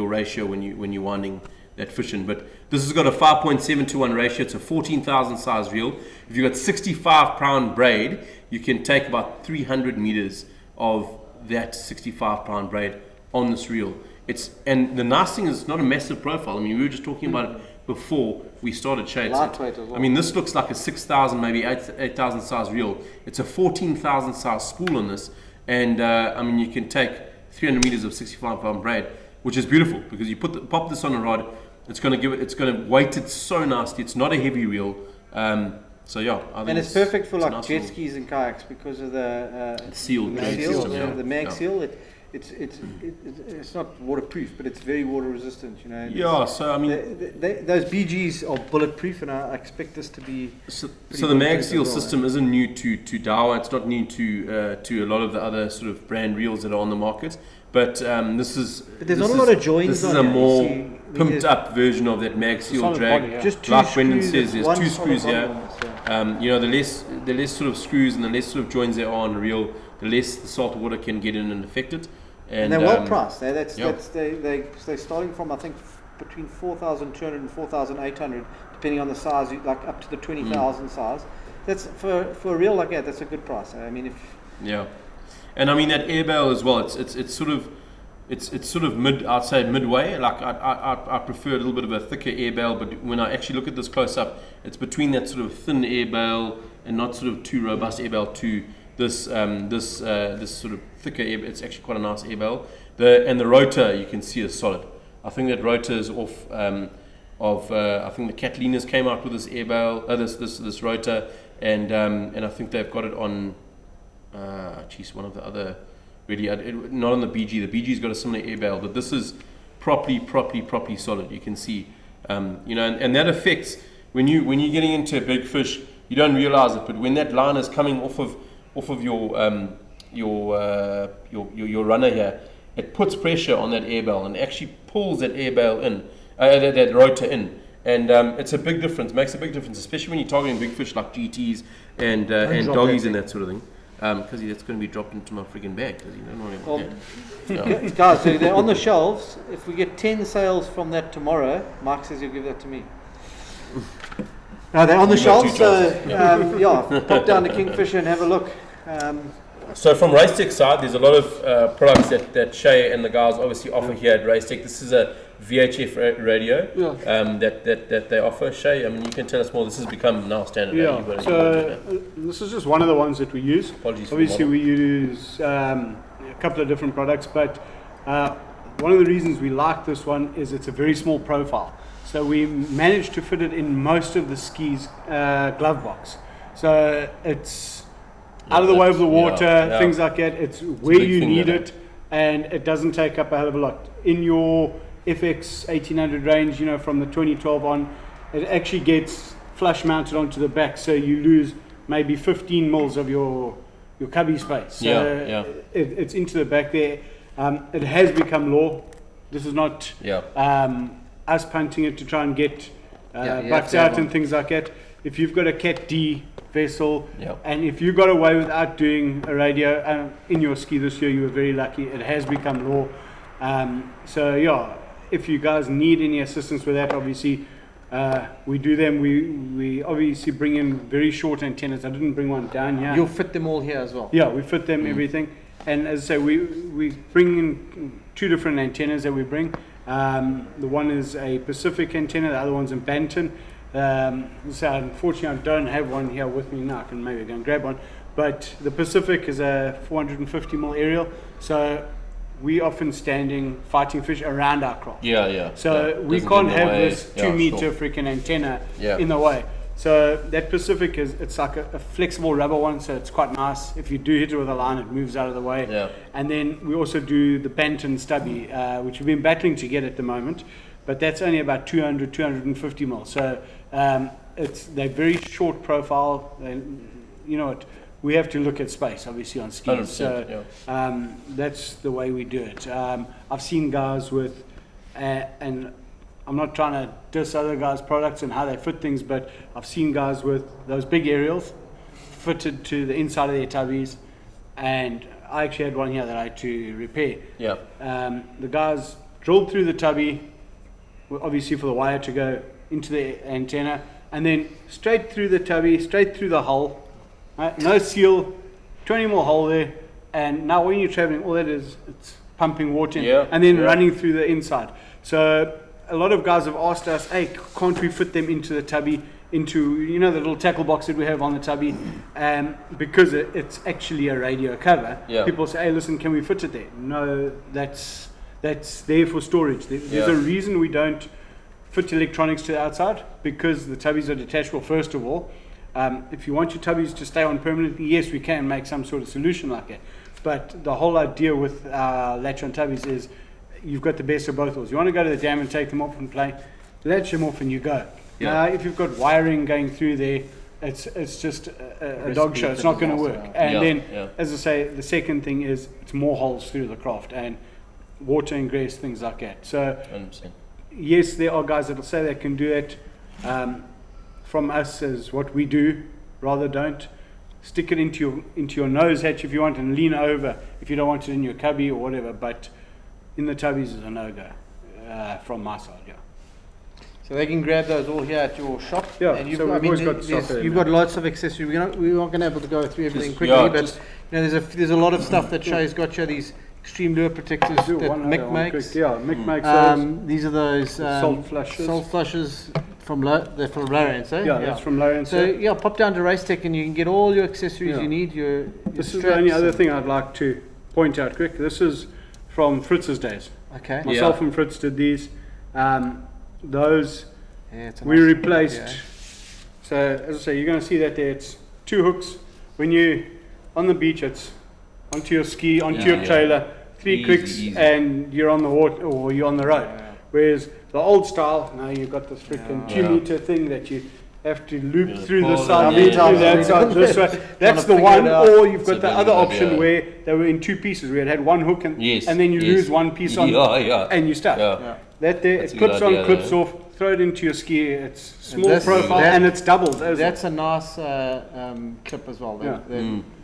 ratio when you're winding that fish in. But this has got a 5.7 to 1 ratio. It's a 14,000 size reel. If you've got 65 pound braid, you can take about 300 meters of that 65 pound braid on this reel. And the nice thing is it's not a massive profile. I mean, we were just talking about it before we started shades. Lightweight as well. I mean, this looks like a 6,000, maybe 8,000 size reel. It's a 14,000 size spool on this, and you can take 300 meters of 65 pound braid, which is beautiful because you pop this on a rod. It's going to weight it so nicely. It's not a heavy reel. I think it's perfect for like jet skis and kayaks because of the seal, the mag seal. it's not waterproof, but it's very water resistant. You know. Yeah. So I mean, those BGs are bulletproof, and I expect this to be. So the bulletproof mag as seal well, system isn't new to Daiwa. It's not new to a lot of the other sort of brand reels that are on the market. But this is. But there's not a lot of joins. This is on a here. more You see, pimped up version of that mag seal solid drag. body, yeah. Just two Like Brendan screws, says, it's there's one two solid screws body here. on this, yeah. You know, the less sort of screws and the less sort of joins there are on the reel, the less the salt water can get in and affect it. And they're well priced. They're starting from, I think, between 4,200 and 4,800, depending on the size, like up to the 20,000 size. That's for a reel like that. That's a good price. I mean, and I mean that air bale as well. It's sort of midway. Like I prefer a little bit of a thicker air bale, but when I actually look at this close up, it's between that sort of thin air bale and not sort of too robust air bale to this sort of thicker air. It's actually quite a nice air bale. The rotor you can see is solid. I think that rotor is off. I think the Catalinas came out with this air bale, this rotor, and I think they've got it on. One of the other. Really, not on the BG. The BG's got a similar air bale, but this is properly solid. You can see, and that affects when you're getting into a big fish. You don't realize it, but when that line is coming off of your runner here, it puts pressure on that air bale and actually pulls that air bale in, that rotor in, and it's a big difference. Makes a big difference, especially when you're targeting big fish like GTs and doggies and that sort of thing. Because that's going to be dropped into my friggin' bag because you don't know what guys, so they're on the shelves. If we get 10 sales from that tomorrow, Mark says he'll give that to me. No, they're on the shelves, so pop down to Kingfisher and have a look. So from Racetech side, there's a lot of products that Shay and the guys obviously offer here at Racetech. This is a VHF radio that they offer. Shay, I mean, you can tell us more. This has become now standard. Yeah, so this is just one of the ones that we use. Apologies Obviously, we use a couple of different products, but one of the reasons we like this one is it's a very small profile. So we managed to fit it in most of the skis glove box. So it's out of the way of the water, things like that. It's where you need it, and it doesn't take up a hell of a lot. In your FX 1800 range, from the 2012 on, it actually gets flush mounted onto the back, so you lose maybe 15 mils of your cubby space. So it's into the back there. It has become law. This is not us punting it to try and get bucks out and things like that. If you've got a Cat D vessel, and if you got away without doing a radio in your ski this year, you were very lucky. It has become law. If you guys need any assistance with that, obviously we do them. We obviously bring in very short antennas. I didn't bring one down here. You'll fit them all here as well. Yeah, we fit them everything. And as I say, we bring in two different antennas that we bring. The one is a Pacific antenna, the other one's in Banton. So unfortunately I don't have one here with me now. I can maybe go and grab one. But the Pacific is a 450mm aerial, so we often standing fighting fish around our craft. So we can't have this 2 meter freaking antenna in the way. So that Pacific it's like a flexible rubber one, so it's quite nice. If you do hit it with a line, it moves out of the way. And then we also do the Banton stubby, which we've been battling to get at the moment, but that's only about 250 mil. So they're very short profile. You know what? We have to look at space, obviously, on skis. So that's the way we do it. I've seen guys with, and I'm not trying to diss other guys' products and how they fit things, but I've seen guys with those big aerials fitted to the inside of their tubbies, and I actually had one here that I had to repair. The guys drilled through the tubby, obviously for the wire to go into the antenna, and then straight through the tubby, straight through the hull. No seal, 20 more hole there, and now when you're traveling, all that is, it's pumping water in, and then running through the inside. So a lot of guys have asked us, hey, can't we fit them into the tubby, into the little tackle box that we have on the tubby, because it's actually a radio cover. People say, hey, listen, can we fit it there? No, that's there for storage. There's a reason we don't fit electronics to the outside, because the tubbies are detachable first of all. If you want your tubbies to stay on permanently, yes, we can make some sort of solution like that. But the whole idea with latch on tubbies is you've got the best of both worlds. You want to go to the dam and take them off and play, latch them off and you go. Yeah. If you've got wiring going through there, it's just a dog show. It's not going to work. And then, as I say, the second thing is it's more holes through the craft and water ingress, things like that. So 100%. yes, there are guys that will say they can do it. From us as what we do, rather don't. Stick it into your nose hatch if you want and lean over if you don't want it in your cubby or whatever, but in the tubbies is a no-go from my side, yeah. So they can grab those all here at your shop. Yeah, and you've so got, we've always got stuff there you've now. got lots of accessories. We aren't going to be able to go through everything Just- quickly, yeah, but just- you know, there's a lot of stuff that Shay's got here. These extreme lure protectors that Mick makes. Yeah, Mick makes those. These are those Salt flushes. Salt flushes they're from Lawrence, eh? Yeah, that's from Lawrence. So yeah, pop down to Racetech and you can get all your accessories Yeah. you need. Your This is the straps only other and- thing I'd like to point out quick. This is from Fritz's days. Okay. Myself and Fritz did these. Those Yeah, it's a we nice- replaced. yeah. So as I say, you're going to see that there. It's 2 hooks. When you on the beach, it's onto your ski, onto your trailer, 3 Easy, clicks, easy. and you're on the water or you're on the road. Whereas the old style, now you've got this freaking 2-meter thing that you have to loop through the pull side, it loop down. through that side, this way. That's the figure one. it out. Or you've got So the then other you've got, option where they were in 2 pieces, where it had 1 hook and Yes, then you yes. lose 1 piece on, Yeah. and you stuck. Yeah. That there, That's it a good clips idea, on, clips though. off, throw it into your ski. It's small this- profile that- and it's doubled. That's a nice clip as well. Yeah.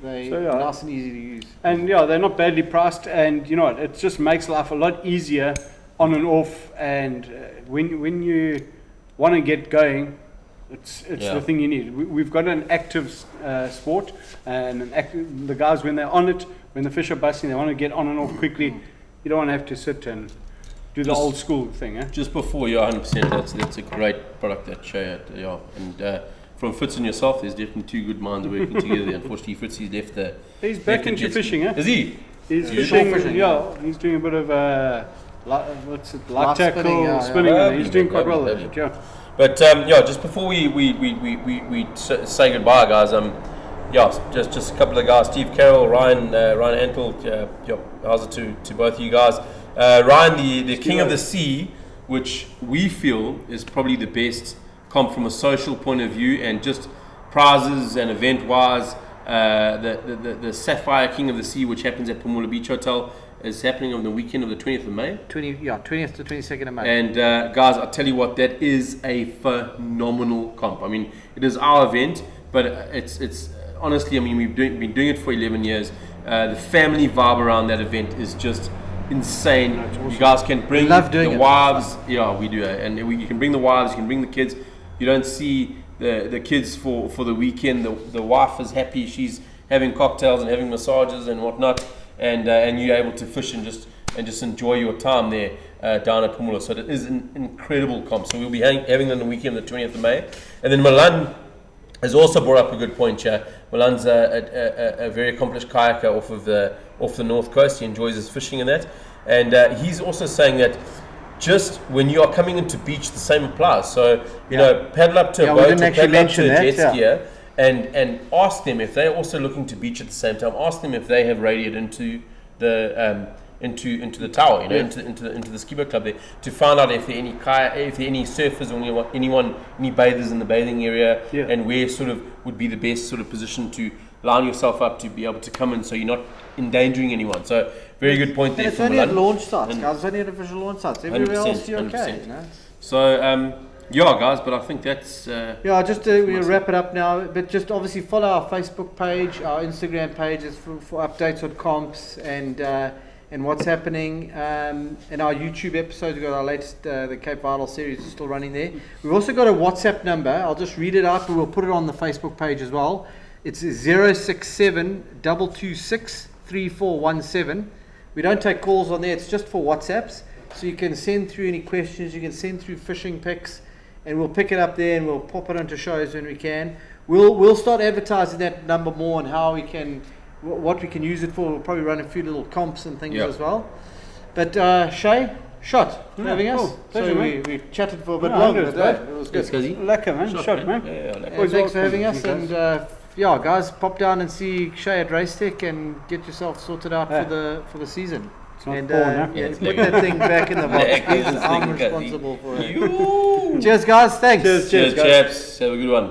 They So, yeah. nice and easy to use. And yeah, they're not badly priced, and you know what? It just makes life a lot easier on and off. And when you want to get going, it's Yeah. the thing you need. We've got an active sport, and the guys when they're on it, when the fish are busting, they want to get on and off quickly. You don't want to have to sit and do the Just- old school thing, eh? Just before, 100%. That's a great product that Shay had, And from Fritz and yourself, there's definitely 2 good minds working together. Unfortunately, Fritz he's left the. He's back left the into jet ski. fishing, eh? Is he? He's He's fishing, fishing, yeah. He's doing a bit of what's it, light Light tackle, spinning, yeah, spinning. yeah. and he's doing quite well Lovely, at it, yeah. But just before we say goodbye, guys. Just a couple of guys: Steve Carroll, Ryan Antle. How's it to both of you guys? Ryan, the king of the sea, which we feel is probably the best comp from a social point of view and just prizes and event wise. The Sapphire King of the Sea, which happens at Pumula Beach Hotel, is happening on the weekend of the 20th of May. 20th to 22nd of May. And guys, I'll tell you what, that is a phenomenal comp. I mean, it is our event, but it's honestly, I mean, we've been doing it for 11 years. The family vibe around that event is just insane. You guys can bring love doing the it. wives. Yeah, we do. And you can bring the wives, you can bring the kids. You don't see the kids for the weekend. The wife is happy. She's having cocktails and having massages and whatnot. And you're able to fish and just enjoy your time there down at Pumula. So it is an incredible comp. So we'll be having them on the weekend, the 20th of May. And then Milan has also brought up a good point here. Milan's a very accomplished kayaker off the north coast. He enjoys his fishing and that. And he's also saying that just when you are coming into beach, the same applies. So, you know, paddle up to a we boat didn't or actually paddle up to a mention jet that, skier and ask them if they're also looking to beach at the same time. Ask them if they have radiated into the into the tower, into the ski boat club there, to find out if there are any surfers or any bathers in the bathing area, and where sort of would be the best sort of position to line yourself up to be able to come in, so you're not endangering anyone. So very good point there. And it's from only at Milan. launch sites, guys. It's only at official launch sites. Everywhere 100%, else, you're okay. 100%. You know? So yeah, guys, but I think that's Yeah, just we'll wrap it up now. But just obviously follow our Facebook page, our Instagram pages for updates on comps and what's happening. And our YouTube episodes, we've got our latest, the Cape Vital series is still running there. We've also got a WhatsApp number. I'll just read it out, but we'll put it on the Facebook page as well. It's 067 226 3417. We don't take calls on there. It's just for WhatsApps. So you can send through any questions. You can send through fishing pics, and we'll pick it up there and we'll pop it onto shows when we can. We'll start advertising that number more and how we can, what we can use it for. We'll probably run a few little comps and things as well. But Shay, shot for having us. Cool. Pleasure, So mate. we chatted for a bit No, longer it was today. great. It was good. good. Lekker, man. Shot, man. yeah, like Thanks for having us, welcome, and yeah, guys, pop down and see Shay at Race Tech and get yourself sorted out for the season. It's not And porn, huh? yeah, put that thing back in the box, Yeah, please. this I'm thing got- responsible for it. You. Cheers, guys. Thanks. Cheers, chaps. Have a good one.